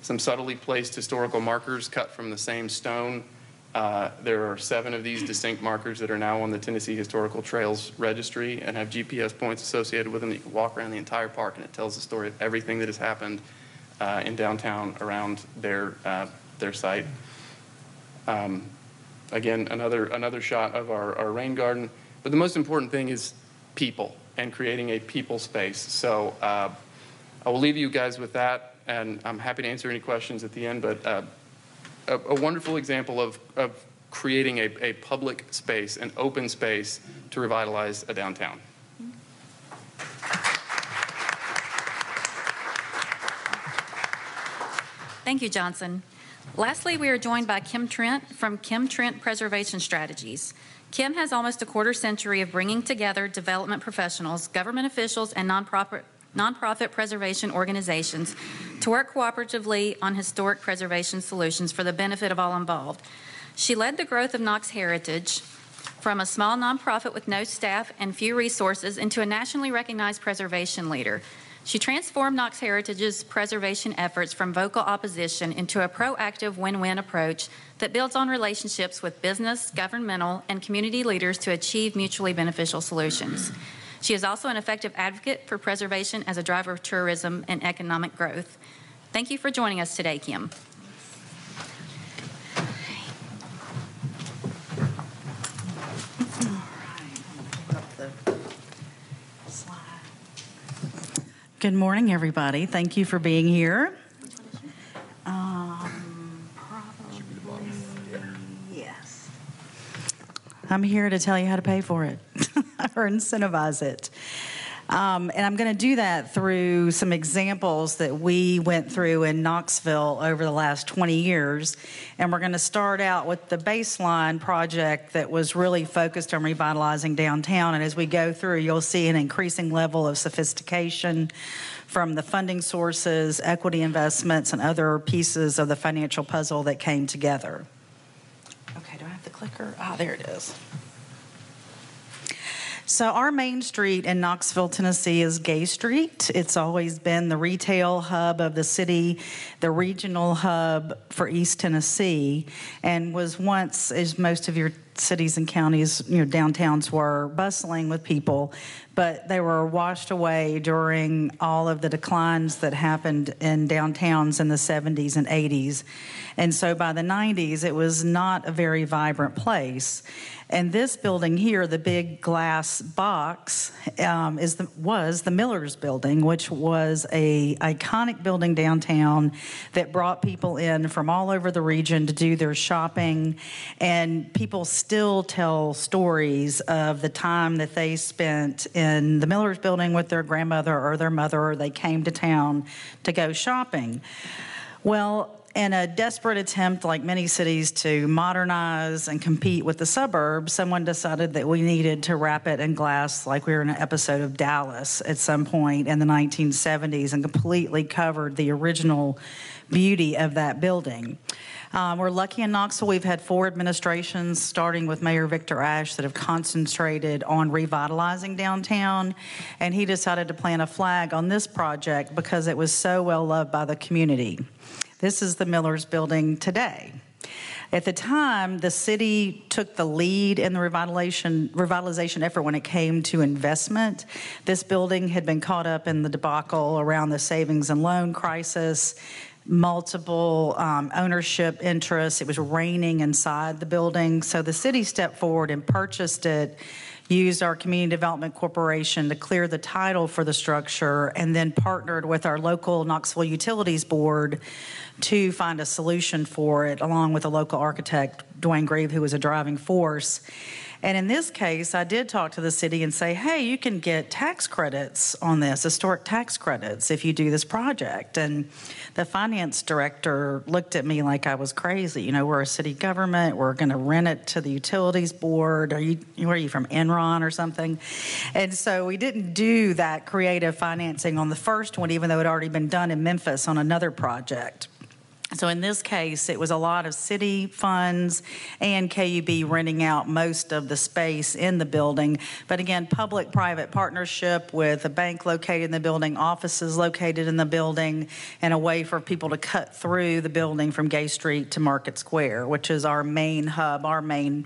Some subtly placed historical markers cut from the same stone. There are 7 of these distinct markers that are now on the Tennessee Historical Trails Registry and have GPS points associated with them. You can walk around the entire park, and it tells the story of everything that has happened in downtown around their site. Again, another shot of our rain garden. But the most important thing is people and creating a people space. So I will leave you guys with that, and I'm happy to answer any questions at the end. But a wonderful example of creating a public space, an open space to revitalize a downtown. Thank you, Johnson. Lastly, we are joined by Kim Trent from Kim Trent Preservation Strategies. Kim has almost a quarter century of bringing together development professionals, government officials, and nonprofit preservation organizations to work cooperatively on historic preservation solutions for the benefit of all involved. She led the growth of Knox Heritage from a small nonprofit with no staff and few resources into a nationally recognized preservation leader. She transformed Knox Heritage's preservation efforts from vocal opposition into a proactive win-win approach that builds on relationships with business, governmental, and community leaders to achieve mutually beneficial solutions. She is also an effective advocate for preservation as a driver of tourism and economic growth. Thank you for joining us today, Kim. Good morning, everybody. Thank you for being here. Yes. I'm here to tell you how to pay for it or incentivize it. And I'm going to do that through some examples that we went through in Knoxville over the last 20 years. And we're going to start out with the baseline project that was really focused on revitalizing downtown. And as we go through, you'll see an increasing level of sophistication from the funding sources, equity investments, and other pieces of the financial puzzle that came together. Okay, do I have the clicker? Ah, there it is. So our main street in Knoxville, Tennessee is Gay Street. It's always been the retail hub of the city, the regional hub for East Tennessee, and was once, as most of your cities and counties, downtowns were, bustling with people, but they were washed away during all of the declines that happened in downtowns in the 70s and 80s. And so by the 90s, it was not a very vibrant place. And this building here, the big glass box, was the Miller's Building, which was a iconic building downtown that brought people in from all over the region to do their shopping. And people still tell stories of the time that they spent in the Miller's Building with their grandmother or their mother, or they came to town to go shopping. Well, in a desperate attempt, like many cities, to modernize and compete with the suburbs, someone decided that we needed to wrap it in glass like we were in an episode of Dallas at some point in the 1970s, and completely covered the original beauty of that building. We're lucky in Knoxville. We've had 4 administrations, starting with Mayor Victor Ashe, that have concentrated on revitalizing downtown, and he decided to plant a flag on this project because it was so well loved by the community. This is the Miller's Building today. At the time, the city took the lead in the revitalization effort when it came to investment. This building had been caught up in the debacle around the savings and loan crisis, multiple ownership interests. It was raining inside the building. So the city stepped forward and purchased it, used our Community Development Corporation to clear the title for the structure, and then partnered with our local Knoxville Utilities Board to find a solution for it, along with a local architect, Dwayne Grieve, who was a driving force. And in this case, I did talk to the city and say, hey, you can get tax credits on this, historic tax credits, if you do this project. And the finance director looked at me like I was crazy. We're a city government. We're going to rent it to the utilities board. Where are you from, Enron or something? And so we didn't do that creative financing on the first one, even though it had already been done in Memphis on another project. So in this case, it was a lot of city funds and KUB renting out most of the space in the building. But again, public-private partnership with a bank located in the building, offices located in the building, and a way for people to cut through the building from Gay Street to Market Square, which is our main hub, our main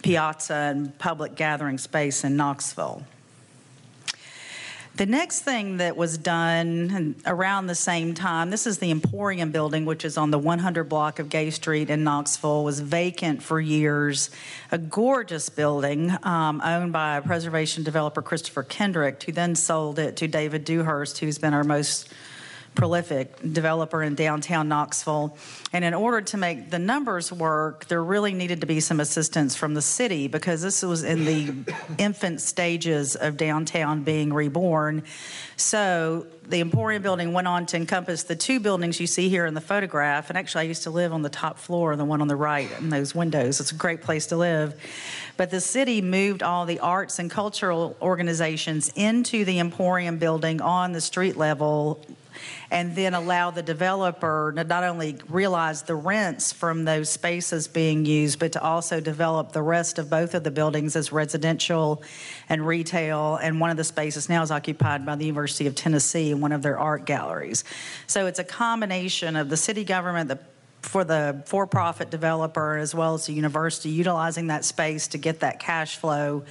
piazza and public gathering space in Knoxville. The next thing that was done around the same time, this is the Emporium building, which is on the 100 block of Gay Street in Knoxville, was vacant for years. A gorgeous building owned by preservation developer Christopher Kendrick, who then sold it to David Dewhurst, who's been our most prolific developer in downtown Knoxville. And in order to make the numbers work, there really needed to be some assistance from the city because this was in the infant stages of downtown being reborn. So the Emporium building went on to encompass the two buildings you see here in the photograph. And actually, I used to live on the top floor, the one on the right, in those windows. It's a great place to live. But the city moved all the arts and cultural organizations into the Emporium building on the street level, and then allow the developer to not only realize the rents from those spaces being used, but to also develop the rest of both of the buildings as residential and retail. And one of the spaces now is occupied by the University of Tennessee in one of their art galleries. So it's a combination of the city government, for the for-profit developer, as well as the university, utilizing that space to get that cash flow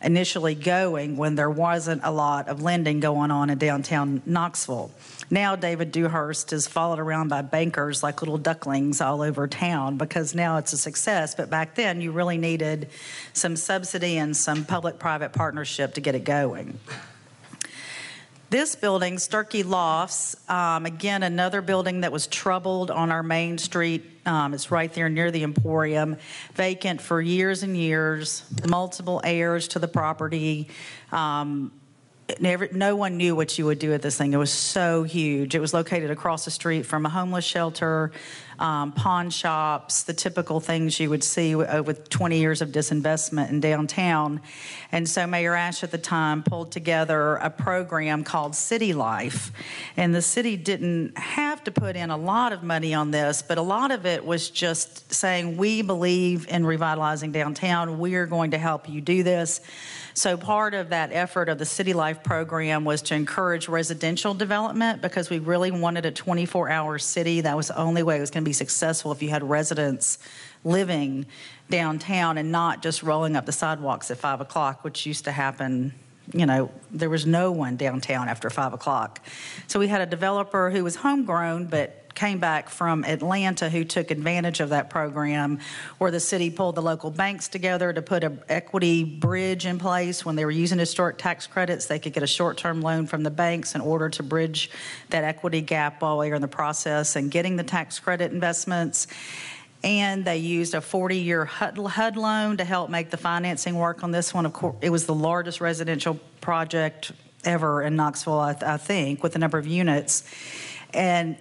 initially going when there wasn't a lot of lending going on in downtown Knoxville. Now David Dewhurst is followed around by bankers like little ducklings all over town because now it's a success. But back then you really needed some subsidy and some public-private partnership to get it going. This building, Sturkey Lofts, again, another building that was troubled on our main street. It's right there near the Emporium, vacant for years and years, multiple heirs to the property. No one knew what you would do with this thing. It was so huge. It was located across the street from a homeless shelter, pawn shops, the typical things you would see with 20 years of disinvestment in downtown. And so Mayor Ash at the time pulled together a program called City Life. And the city didn't have to put in a lot of money on this, but a lot of it was just saying, we believe in revitalizing downtown. We are going to help you do this. So part of that effort of the City Life program was to encourage residential development because we really wanted a 24-hour city. That was the only way it was going to be successful if you had residents living downtown and not just rolling up the sidewalks at 5 o'clock, which used to happen. You know, there was no one downtown after 5 o'clock. So we had a developer who was homegrown but came back from Atlanta who took advantage of that program where the city pulled the local banks together to put an equity bridge in place. When they were using historic tax credits, they could get a short-term loan from the banks in order to bridge that equity gap while they were in the process and getting the tax credit investments. And they used a 40-year HUD loan to help make the financing work on this one. Of course, it was the largest residential project ever in Knoxville, I think, with the number of units. And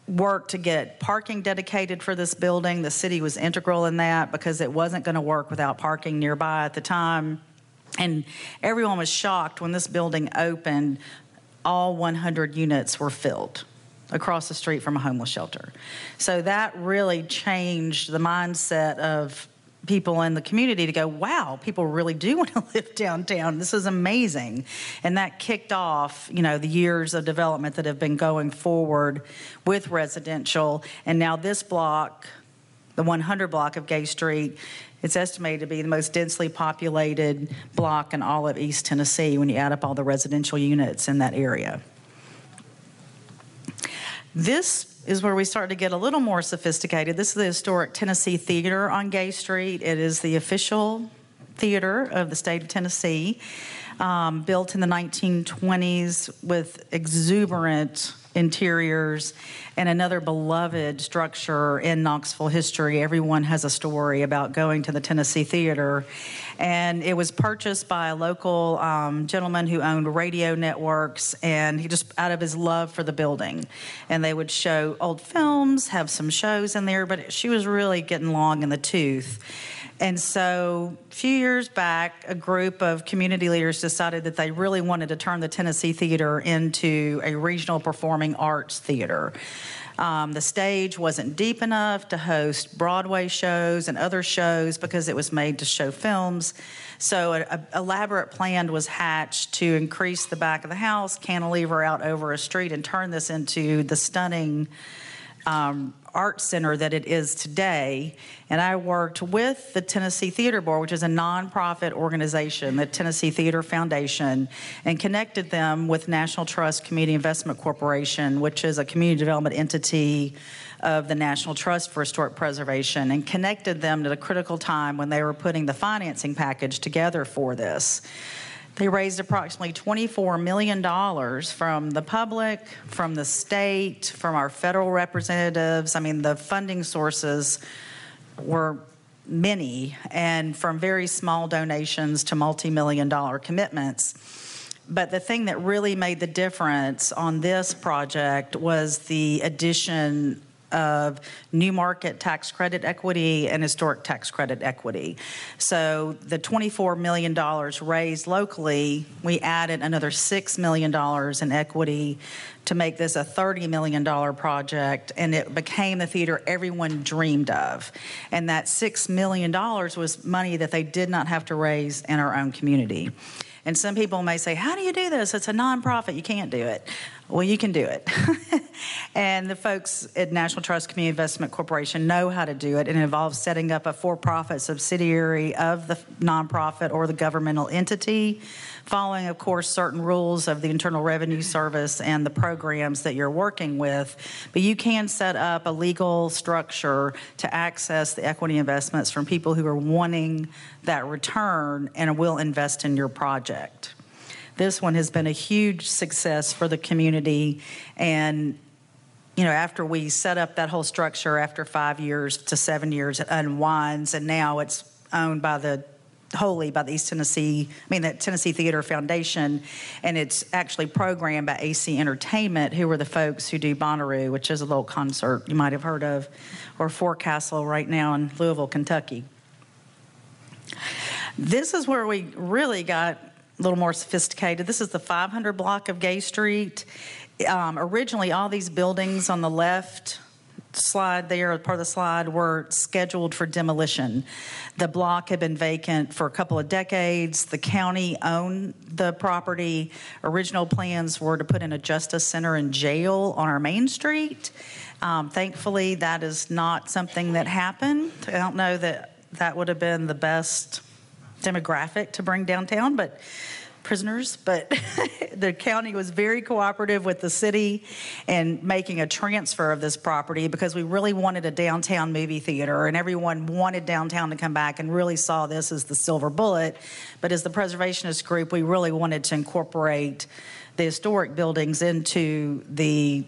worked to get parking dedicated for this building. The city was integral in that because it wasn't going to work without parking nearby at the time. And everyone was shocked when this building opened, all 100 units were filled across the street from a homeless shelter. So that really changed the mindset of people in the community to go, wow, people really do want to live downtown. This is amazing. And that kicked off, you know, the years of development that have been going forward with residential. And now this block, the 100 block of Gay Street, it's estimated to be the most densely populated block in all of East Tennessee when you add up all the residential units in that area. This is where we start to get a little more sophisticated. This is the historic Tennessee Theater on Gay Street. It is the official theater of the state of Tennessee, built in the 1920s with exuberant interiors and another beloved structure in Knoxville history. Everyone has a story about going to the Tennessee Theater. And it was purchased by a local gentleman who owned radio networks, and he just, out of his love for the building. And they would show old films, have some shows in there, but she was really getting long in the tooth. And so a few years back, a group of community leaders decided that they really wanted to turn the Tennessee Theater into a regional performing arts theater. The stage wasn't deep enough to host Broadway shows and other shows because it was made to show films. So an elaborate plan was hatched to increase the back of the house, cantilever out over a street, and turn this into the stunning art center that it is today. And I worked with the Tennessee Theater Board, which is a nonprofit organization, the Tennessee Theater Foundation, and connected them with National Trust Community Investment Corporation, which is a community development entity of the National Trust for Historic Preservation, and connected them at a critical time when they were putting the financing package together for this. They raised approximately $24 million from the public, from the state, from our federal representatives. I mean, the funding sources were many, and from very small donations to multi-million-dollar commitments. But the thing that really made the difference on this project was the addition of new market tax credit equity and historic tax credit equity. So the $24 million raised locally, we added another $6 million in equity to make this a $30 million project, and it became the theater everyone dreamed of. And that $6 million was money that they did not have to raise in our own community. And some people may say, how do you do this? It's a nonprofit. You can't do it. Well, you can do it. And the folks at National Trust Community Investment Corporation know how to do it. And it involves setting up a for-profit subsidiary of the nonprofit or the governmental entity, following, of course, certain rules of the Internal Revenue Service and the programs that you're working with. But you can set up a legal structure to access the equity investments from people who are wanting that return and will invest in your project. This one has been a huge success for the community. And, you know, after we set up that whole structure, after 5 years to 7 years, it unwinds, and now it's owned by wholly by the the Tennessee Theater Foundation, and it's actually programmed by AC Entertainment, who are the folks who do Bonnaroo, which is a little concert you might have heard of, or Forecastle right now in Louisville, Kentucky. This is where we really got a little more sophisticated. This is the 500 block of Gay Street. Originally, all these buildings on the left slide there, part of the slide, were scheduled for demolition. The block had been vacant for a couple of decades. The county owned the property. Original plans were to put in a justice center and jail on our main street. Thankfully, that is not something that happened. I don't know that that would have been the best demographic to bring downtown, but the county was very cooperative with the city in making a transfer of this property, because we really wanted a downtown movie theater, and everyone wanted downtown to come back and really saw this as the silver bullet. But as the preservationist group, we really wanted to incorporate the historic buildings into the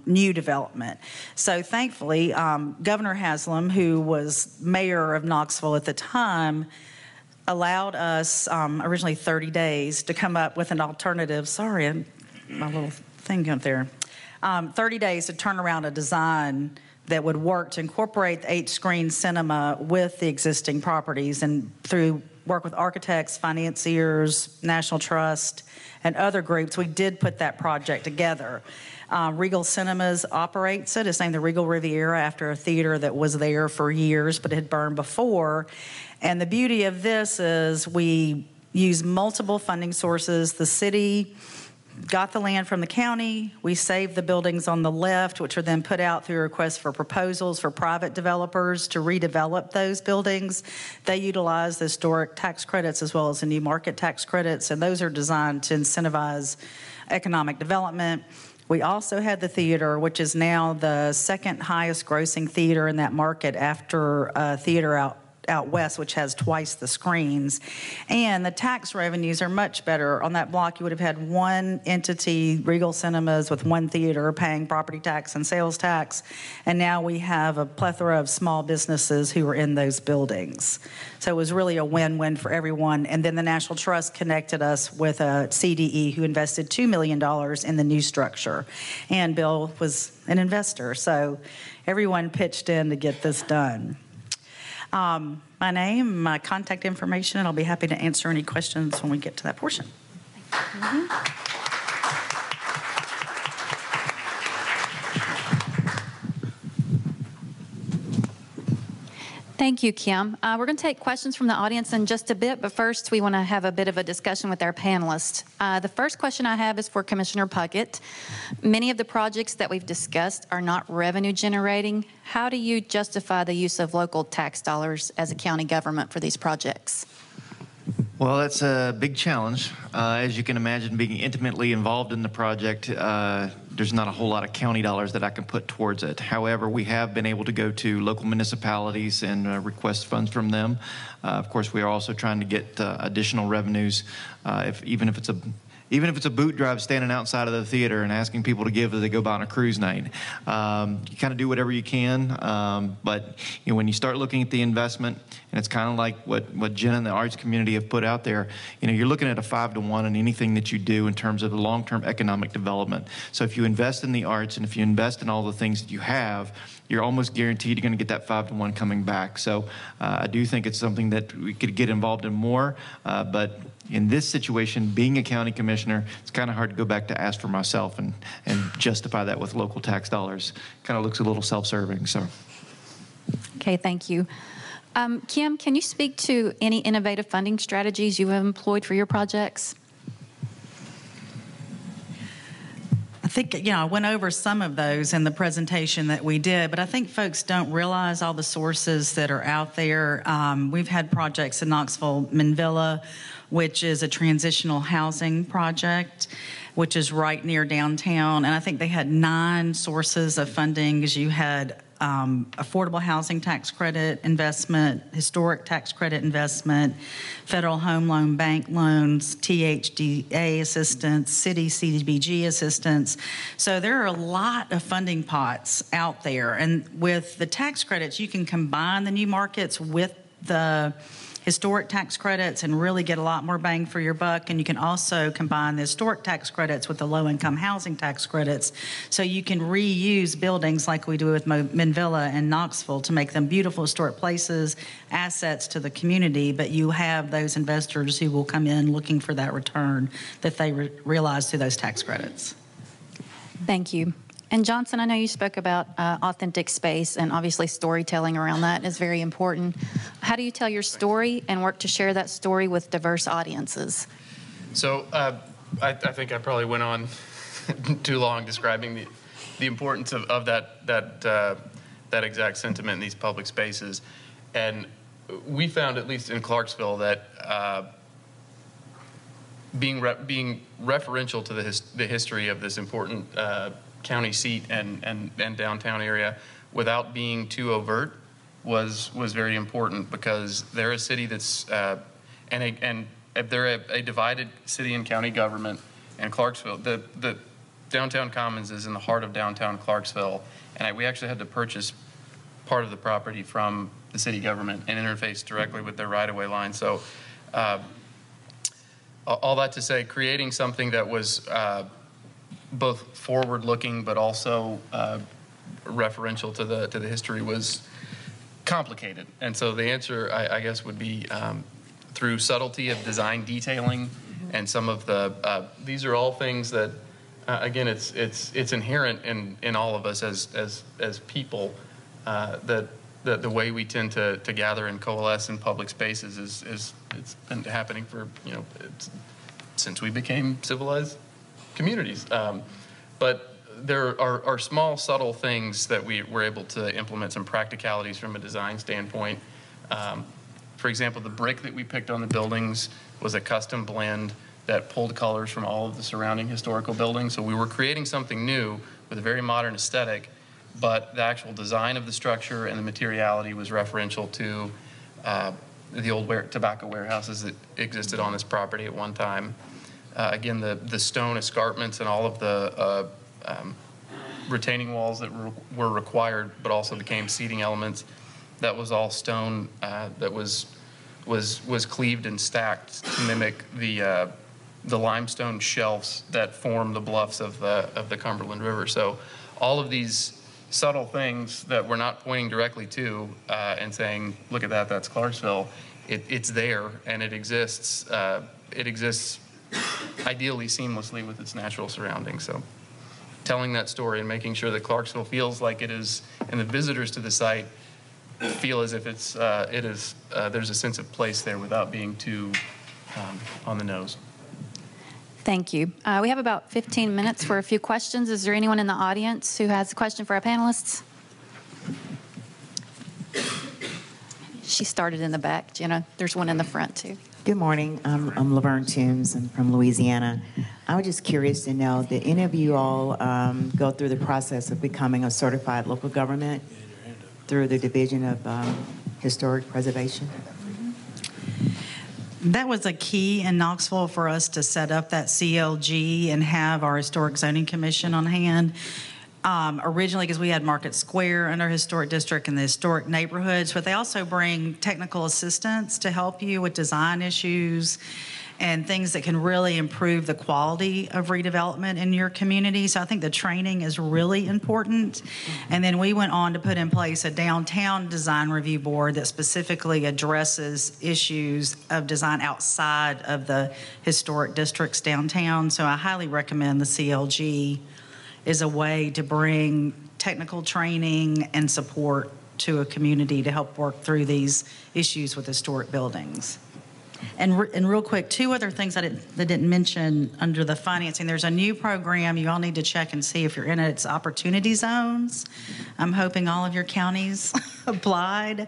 new development. So thankfully, Governor Haslam, who was mayor of Knoxville at the time, allowed us originally 30 days to come up with an alternative. Sorry, my little thing up there. 30 days to turn around a design that would work to incorporate the 8-screen cinema with the existing properties, and through work with architects, financiers, National Trust, and other groups, we did put that project together. Regal Cinemas operates it. It's named the Regal Riviera after a theater that was there for years but had burned before. And the beauty of this is we use multiple funding sources. The city got the land from the county. We saved the buildings on the left, which are then put out through requests for proposals for private developers to redevelop those buildings. They utilize the historic tax credits as well as the new market tax credits, and those are designed to incentivize economic development. We also had the theater, which is now the second highest grossing theater in that market after a theater out west, which has twice the screens. And the tax revenues are much better. On that block, you would have had one entity, Regal Cinemas, with one theater paying property tax and sales tax. And now we have a plethora of small businesses who are in those buildings. So it was really a win-win for everyone. And then the National Trust connected us with a CDE who invested $2 million in the new structure. And Bill was an investor. So everyone pitched in to get this done. My name, my contact information, and I'll be happy to answer any questions when we get to that portion. Thank you, Kim. We're going to take questions from the audience in just a bit, but first we want to have a bit of a discussion with our panelists. The first question I have is for Commissioner Puckett. Many of the projects that we've discussed are not revenue generating. How do you justify the use of local tax dollars as a county government for these projects? Well, that's a big challenge. As you can imagine, being intimately involved in the project, there's not a whole lot of county dollars that I can put towards it. However, we have been able to go to local municipalities and request funds from them. Of course, we are also trying to get additional revenues, even if it's a boot drive standing outside of the theater and asking people to give as they go by on a cruise night. You kind of do whatever you can, but when you start looking at the investment, and it's kind of like what Jen and the arts community have put out there, you're looking at a 5-to-1 in anything that you do in terms of the long-term economic development. So if you invest in the arts and if you invest in all the things that you have, you're almost guaranteed you're going to get that 5-to-1 coming back. So I do think it's something that we could get involved in more, but in this situation, being a county commissioner, it's kind of hard to go back to ask for myself and justify that with local tax dollars. Kind of looks a little self-serving. So, Okay, thank you. Kim, can you speak to any innovative funding strategies you have employed for your projects? I think, I went over some of those in the presentation that we did, but I think folks don't realize all the sources that are out there. We've had projects in Knoxville, Manvilla, which is a transitional housing project, which is right near downtown. And I think they had 9 sources of funding, because you had affordable housing tax credit investment, historic tax credit investment, federal home loan bank loans, THDA assistance, city CDBG assistance. So there are a lot of funding pots out there. And with the tax credits, you can combine the new markets with the historic tax credits and really get a lot more bang for your buck. And you can also combine the historic tax credits with the low-income housing tax credits. So you can reuse buildings like we do with Manvilla and Knoxville to make them beautiful historic places, assets to the community, but you have those investors who will come in looking for that return that they realize through those tax credits. Thank you. And Johnson, I know you spoke about authentic space, and obviously storytelling around that is very important. How do you tell your story and work to share that story with diverse audiences? So I think I probably went on too long describing the importance of that exact sentiment in these public spaces. And we found, at least in Clarksville, that being referential to the history of this important county seat and downtown area without being too overt was very important, because they're a city that's and they're a divided city and county government. And Clarksville, the downtown Commons is in the heart of downtown Clarksville, and we actually had to purchase part of the property from the city government and interface directly with their right-of-way line. So all that to say, creating something that was both forward-looking but also referential to the history was complicated. And so the answer, I guess, would be through subtlety of design detailing, and some of the these are all things that again, it's inherent in all of us as people, that the way we tend to gather and coalesce in public spaces is it's been happening for since we became civilized communities. But there are small, subtle things that we were able to implement some practicalities from a design standpoint. For example, the brick that we picked on the buildings was a custom blend that pulled colors from all of the surrounding historical buildings. So we were creating something new with a very modern aesthetic, but the actual design of the structure and the materiality was referential to the old tobacco warehouses that existed on this property at one time. Again, the stone escarpments and all of the retaining walls that were required, but also became seating elements, that was all stone that was cleaved and stacked to mimic the limestone shelves that form the bluffs of the Cumberland River. So all of these subtle things that we're not pointing directly to and saying, look at that, that's Clarksville. It's there, and it exists. It exists ideally seamlessly with its natural surroundings. So telling that story and making sure that Clarksville feels like it is, and the visitors to the site feel as if there's a sense of place there without being too on the nose. Thank you. We have about 15 minutes for a few questions. Is there anyone in the audience who has a question for our panelists? She started in the back, Jenna. There's one in the front, too. Good morning. I'm Laverne Toombs. I'm from Louisiana. I was just curious to know, did any of you all go through the process of becoming a certified local government through the Division of Historic Preservation? That was a key in Knoxville for us to set up that CLG and have our Historic Zoning Commission on hand. Originally, because we had Market Square under Historic District and the historic neighborhoods, but they also bring technical assistance to help you with design issues and things that can really improve the quality of redevelopment in your community. So I think the training is really important. And then we went on to put in place a downtown design review board that specifically addresses issues of design outside of the historic districts downtown. So I highly recommend the CLG is a way to bring technical training and support to a community to help work through these issues with historic buildings. And real quick, two other things that didn't mention under the financing. There's a new program you all need to check and see if you're in it. It's opportunity zones. I'm hoping all of your counties applied.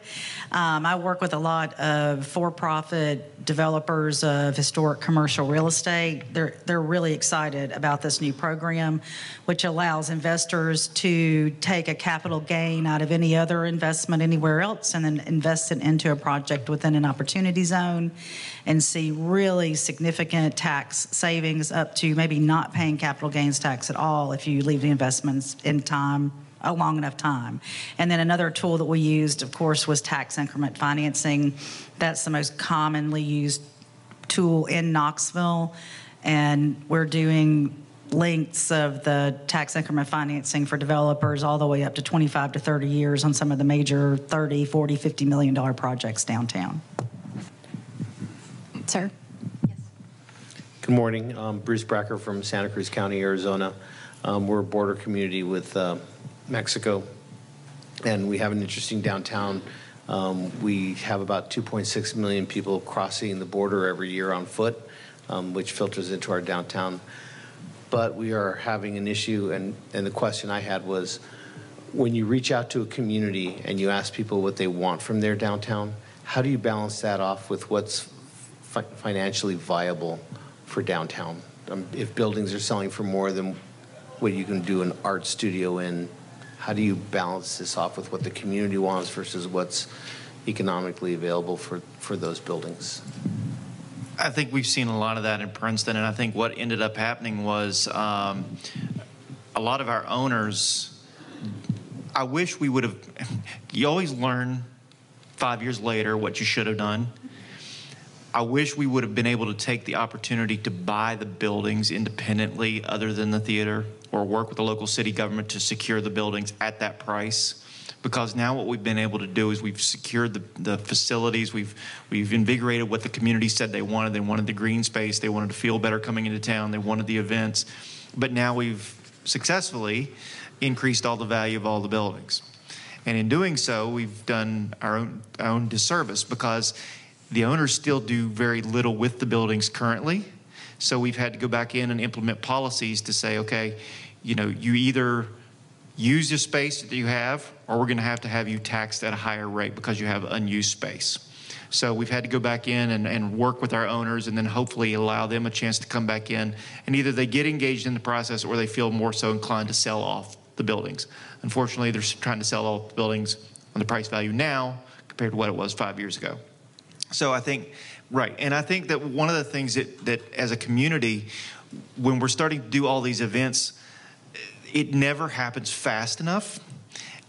I work with a lot of for-profit developers of historic commercial real estate. They're really excited about this new program, which allows investors to take a capital gain out of any other investment anywhere else and then invest it into a project within an opportunity zone and see really significant tax savings up to maybe not paying capital gains tax at all if you leave the investments in time, a long enough time. And then another tool that we used, of course, was tax increment financing. That's the most commonly used tool in Knoxville. And we're doing lengths of the tax increment financing for developers all the way up to 25 to 30 years on some of the major 30, 40, $50 million projects downtown. Sir? Good morning. Bruce Bracker from Santa Cruz County, Arizona. We're a border community with Mexico, and we have an interesting downtown. We have about 2.6 million people crossing the border every year on foot, which filters into our downtown. But we are having an issue, and the question I had was, when you reach out to a community and you ask people what they want from their downtown, how do you balance that off with what's financially viable for downtown? If buildings are selling for more than what you can do an art studio in, how do you balance this off with what the community wants versus what's economically available for those buildings? I think we've seen a lot of that in Princeton, and I think what ended up happening was a lot of our owners, I wish we would have, you always learn 5 years later what you should have done. I wish we would have been able to take the opportunity to buy the buildings independently other than the theater, or work with the local city government to secure the buildings at that price. Because now what we've been able to do is we've secured the facilities, we've invigorated what the community said they wanted. They wanted the green space, they wanted to feel better coming into town, they wanted the events. But now we've successfully increased all the value of all the buildings. And in doing so, we've done our own disservice, because the owners still do very little with the buildings currently. So we've had to go back in and implement policies to say, okay, you know, you either use the space that you have, or we're going to have you taxed at a higher rate because you have unused space. So we've had to go back in and work with our owners, and then hopefully allow them a chance to come back in, and either they get engaged in the process or they feel more so inclined to sell off the buildings. Unfortunately, they're trying to sell off the buildings on the price value now compared to what it was 5 years ago. So I think, right, and I think that one of the things that as a community, when we're starting to do all these events, it never happens fast enough.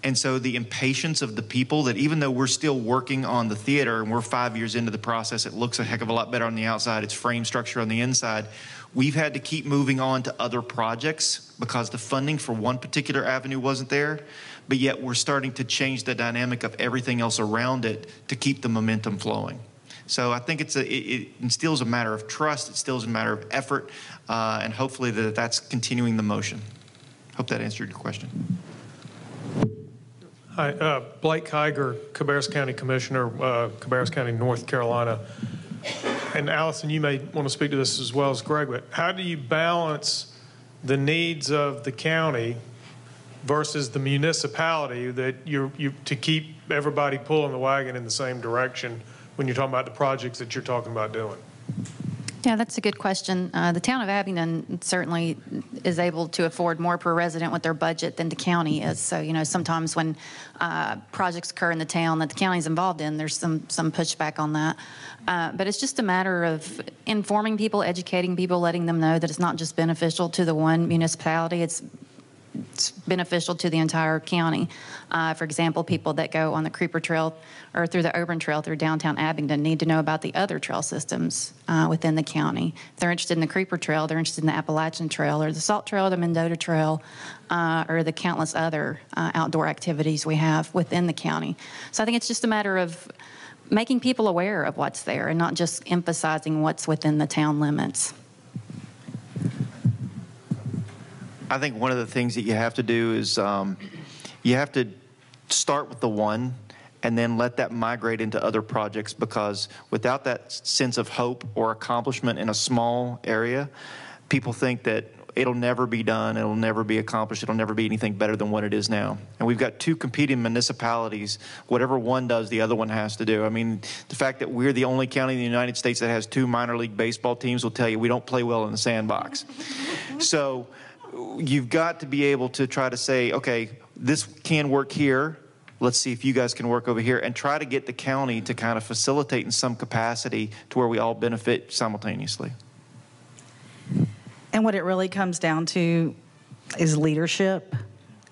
And so the impatience of the people, that even though we're still working on the theater and we're 5 years into the process, it looks a heck of a lot better on the outside, it's frame structure on the inside, we've had to keep moving on to other projects because the funding for one particular avenue wasn't there, but yet we're starting to change the dynamic of everything else around it to keep the momentum flowing. So I think it instills a matter of trust, it instills a matter of effort, and hopefully that's continuing the motion. Hope that answered your question. Hi, Blake Kiger, Cabarrus County Commissioner, Cabarrus County, North Carolina. And Allison, you may want to speak to this as well as Greg, but how do you balance the needs of the county versus the municipality that to keep everybody pulling the wagon in the same direction when you're talking about the projects that you're talking about doing? Yeah, that's a good question. The town of Abingdon certainly is able to afford more per resident with their budget than the county is. So, you know, sometimes when projects occur in the town that the county's involved in, there's some pushback on that. But it's just a matter of informing people, educating people, letting them know that it's not just beneficial to the one municipality, it's beneficial to the entire county. For example, people that go on the Creeper Trail or through the Auburn Trail through downtown Abingdon need to know about the other trail systems within the county. If they're interested in the Creeper Trail, they're interested in the Appalachian Trail or the Salt Trail, the Mendota Trail, or the countless other outdoor activities we have within the county. So I think it's just a matter of making people aware of what's there and not just emphasizing what's within the town limits. I think one of the things that you have to do is you have to start with the one and then let that migrate into other projects, because without that sense of hope or accomplishment in a small area, people think that it'll never be done, it'll never be accomplished, it'll never be anything better than what it is now. And we've got two competing municipalities. Whatever one does, the other one has to do. I mean, the fact that we're the only county in the United States that has 2 minor league baseball teams will tell you we don't play well in the sandbox. So you've got to be able to try to say, okay, this can work here. Let's see if you guys can work over here, and try to get the county to kind of facilitate in some capacity to where we all benefit simultaneously. And what it really comes down to is leadership.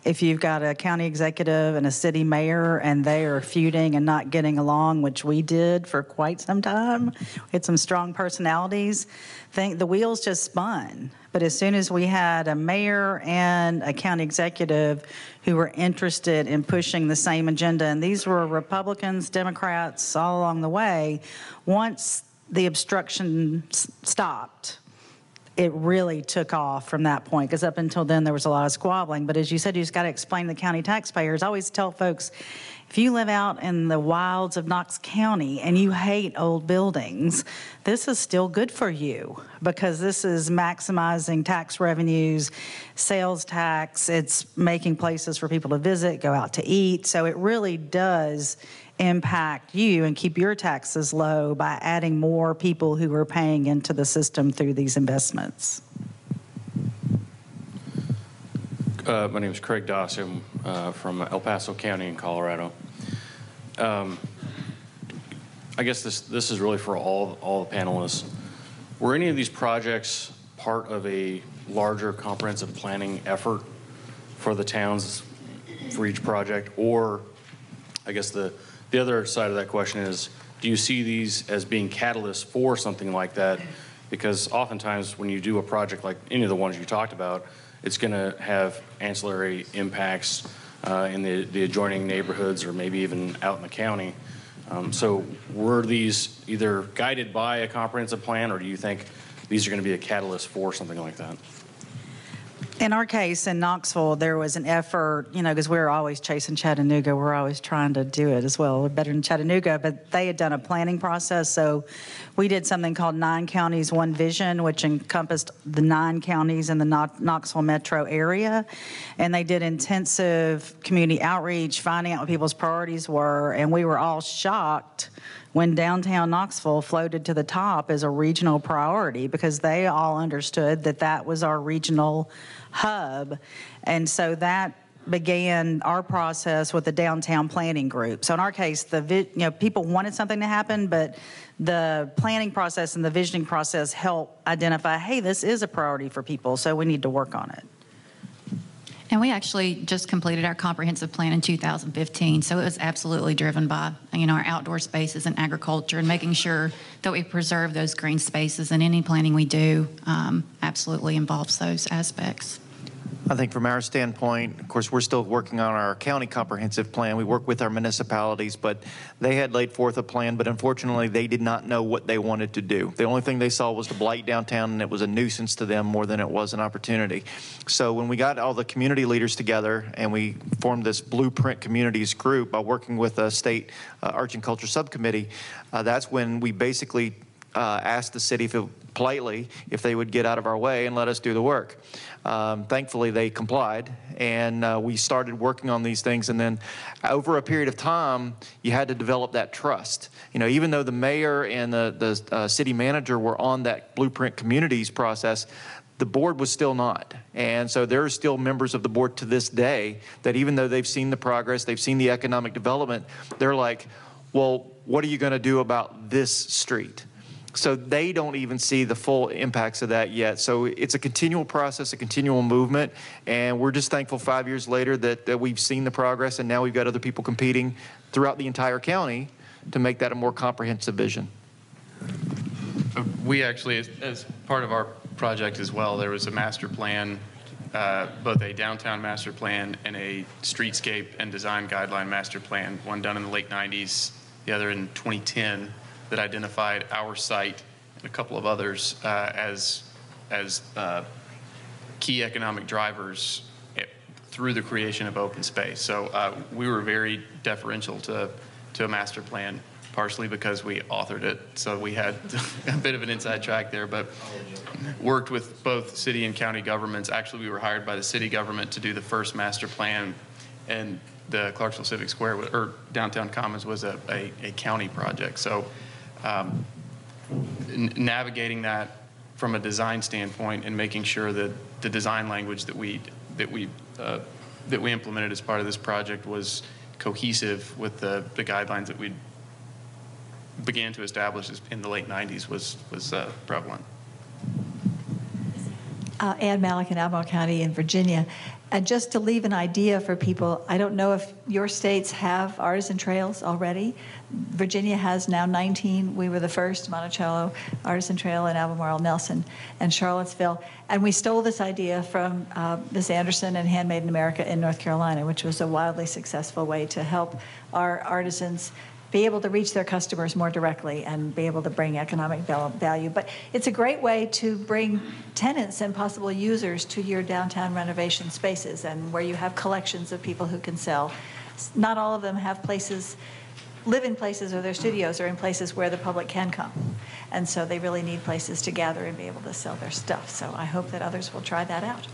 If you've got a county executive and a city mayor and they are feuding and not getting along, which we did for quite some time, we had some strong personalities, the wheels just spun. But as soon as we had a mayor and a county executive who were interested in pushing the same agenda, and these were Republicans, Democrats, all along the way, once the obstruction stopped, it really took off from that point, because up until then there was a lot of squabbling. But as you said, you just got to explain to the county taxpayers. I always tell folks, if you live out in the wilds of Knox County and you hate old buildings, this is still good for you, because this is maximizing tax revenues, sales tax, it's making places for people to visit, go out to eat. So it really does impact you and keep your taxes low by adding more people who are paying into the system through these investments. My name is Craig Doss. I'm from El Paso County in Colorado. I guess this is really for all the panelists. Were any of these projects part of a larger comprehensive planning effort for the towns for each project? Or I guess the other side of that question is, do you see these as being catalysts for something like that? Because oftentimes when you do a project like any of the ones you talked about, it's going to have ancillary impacts in the adjoining neighborhoods or maybe even out in the county. So were these either guided by a comprehensive plan, or do you think these are going to be a catalyst for something like that? In our case, in Knoxville, there was an effort, you know, because we're always chasing Chattanooga. We're always trying to do it as well. We're better than Chattanooga, but they had done a planning process. So we did something called 9 Counties, 1 Vision, which encompassed the 9 counties in the Knoxville metro area. And they did intensive community outreach, finding out what people's priorities were. And we were all shocked when downtown Knoxville floated to the top as a regional priority, because they all understood that that was our regional hub. And so that began our process with the downtown planning group. So in our case, people wanted something to happen, but the planning process and the visioning process helped identify, hey, this is a priority for people, so we need to work on it. And we actually just completed our comprehensive plan in 2015, so it was absolutely driven by, our outdoor spaces and agriculture, and making sure that we preserve those green spaces. And any planning we do absolutely involves those aspects. I think from our standpoint, of course, we're still working on our county comprehensive plan. We work with our municipalities, but they had laid forth a plan, but unfortunately they did not know what they wanted to do. The only thing they saw was the blight downtown, and it was a nuisance to them more than it was an opportunity. So when we got all the community leaders together and we formed this Blueprint Communities group by working with a state arts and culture subcommittee, that's when we basically asked the city politely if they would get out of our way and let us do the work. Thankfully, they complied, and we started working on these things. And then over a period of time, you had to develop that trust. You know, even though the mayor and the city manager were on that Blueprint Communities process, the board was still not. And so there are still members of the board to this day that, even though they've seen the progress, they've seen the economic development, they're like, well, what are you going to do about this street? So they don't even see the full impacts of that yet. So it's a continual process, a continual movement, and we're just thankful 5 years later that we've seen the progress, and now we've got other people competing throughout the entire county to make that a more comprehensive vision. We actually, as part of our project as well, there was a master plan, both a downtown master plan and a streetscape and design guideline master plan, one done in the late 90s, the other in 2010, that identified our site and a couple of others as key economic drivers through the creation of open space. So we were very deferential to a master plan, partially because we authored it, so we had a bit of an inside track there, but worked with both city and county governments. Actually, we were hired by the city government to do the first master plan, and the Clarksville Civic Square, or Downtown Commons, was a county project. So navigating that from a design standpoint and making sure that the design language that we implemented as part of this project was cohesive with the guidelines that we began to establish in the late 90s was prevalent. Ann Malik in Albemarle County in Virginia. And just to leave an idea for people, I don't know if your states have artisan trails already. Virginia has now 19. We were the first, Monticello Artisan Trail in Albemarle, Nelson, and Charlottesville. And we stole this idea from Ms. Anderson and Handmade in America in North Carolina, which was a wildly successful way to help our artisans be able to reach their customers more directly and be able to bring economic value. But it's a great way to bring tenants and possible users to your downtown renovation spaces, and where you have collections of people who can sell. Not all of them have places, live in places, or their studios are in places where the public can come. And so they really need places to gather and be able to sell their stuff. So I hope that others will try that out.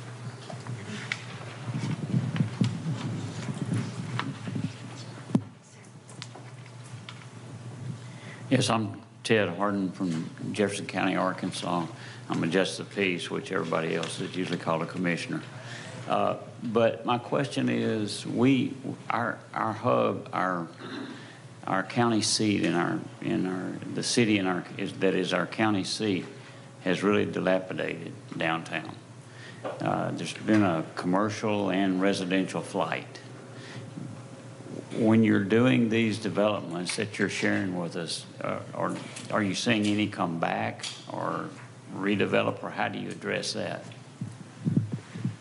Yes, I'm Ted Harden from Jefferson County, Arkansas. I'm a justice of peace, which everybody else is usually called a commissioner. But my question is, our hub, our county seat the city that is our county seat has really dilapidated downtown. There's been a commercial and residential flight. When you're doing these developments that you're sharing with us, are you seeing any come back or redevelop, or how do you address that?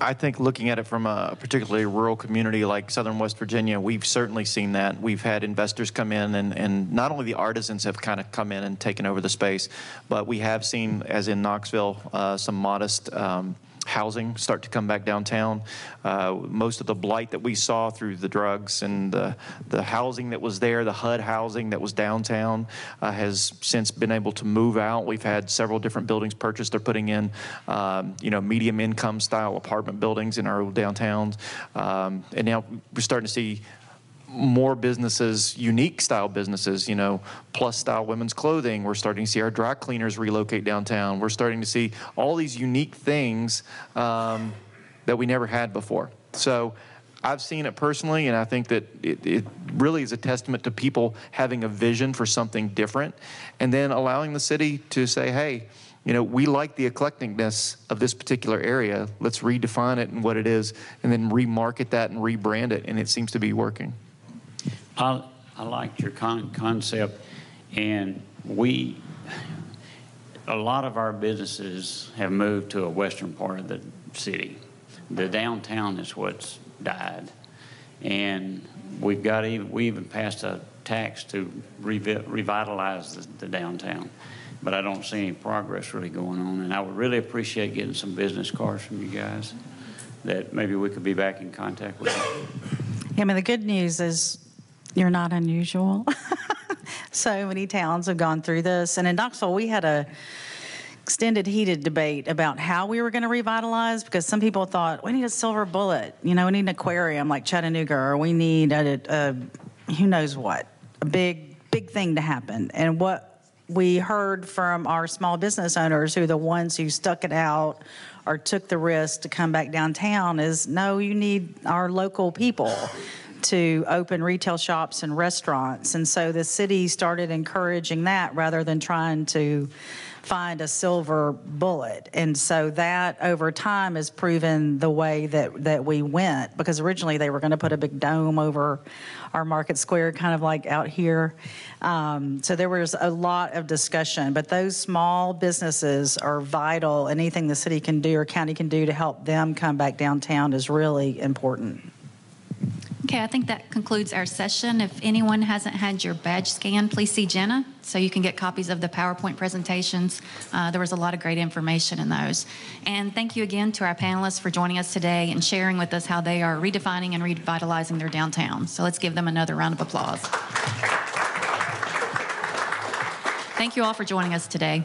I think looking at it from a particularly rural community like Southern West Virginia, we've certainly seen that. We've had investors come in, and not only the artisans have kind of come in and taken over the space, but we have seen, as in Knoxville, some modest housing start to come back downtown. Most of the blight that we saw through the drugs and the housing that was there, the HUD housing that was downtown, has since been able to move out. We've had several different buildings purchased. They're putting in, medium income style apartment buildings in our downtowns. And now we're starting to see more businesses, unique style businesses, plus style women's clothing. We're starting to see our dry cleaners relocate downtown. We're starting to see all these unique things that we never had before. So I've seen it personally, and I think that it really is a testament to people having a vision for something different, and then allowing the city to say, hey, we like the eclecticness of this particular area. Let's redefine it and what it is, and then remarket that and rebrand it, and it seems to be working. I liked your concept, and a lot of our businesses have moved to a western part of the city. The downtown is what's died, and we even passed a tax to revitalize the downtown, but I don't see any progress really going on, and I would really appreciate getting some business cards from you guys that maybe we could be back in contact with. Yeah, the good news is you're not unusual. So many towns have gone through this. And in Knoxville, we had a extended, heated debate about how we were going to revitalize, because some people thought, we need a silver bullet. You know, we need an aquarium like Chattanooga, or we need a who knows what, a big thing to happen. And what we heard from our small business owners, who are the ones who stuck it out or took the risk to come back downtown, is no, you need our local people to open retail shops and restaurants. And so the city started encouraging that rather than trying to find a silver bullet. And so that over time has proven the way that we went, because originally they were going to put a big dome over our market square, kind of like out here. So there was a lot of discussion, but those small businesses are vital. Anything the city can do or county can do to help them come back downtown is really important. Okay, I think that concludes our session. If anyone hasn't had your badge scan, please see Jenna so you can get copies of the PowerPoint presentations. There was a lot of great information in those. And thank you again to our panelists for joining us today and sharing with us how they are redefining and revitalizing their downtown. So let's give them another round of applause. Thank you all for joining us today.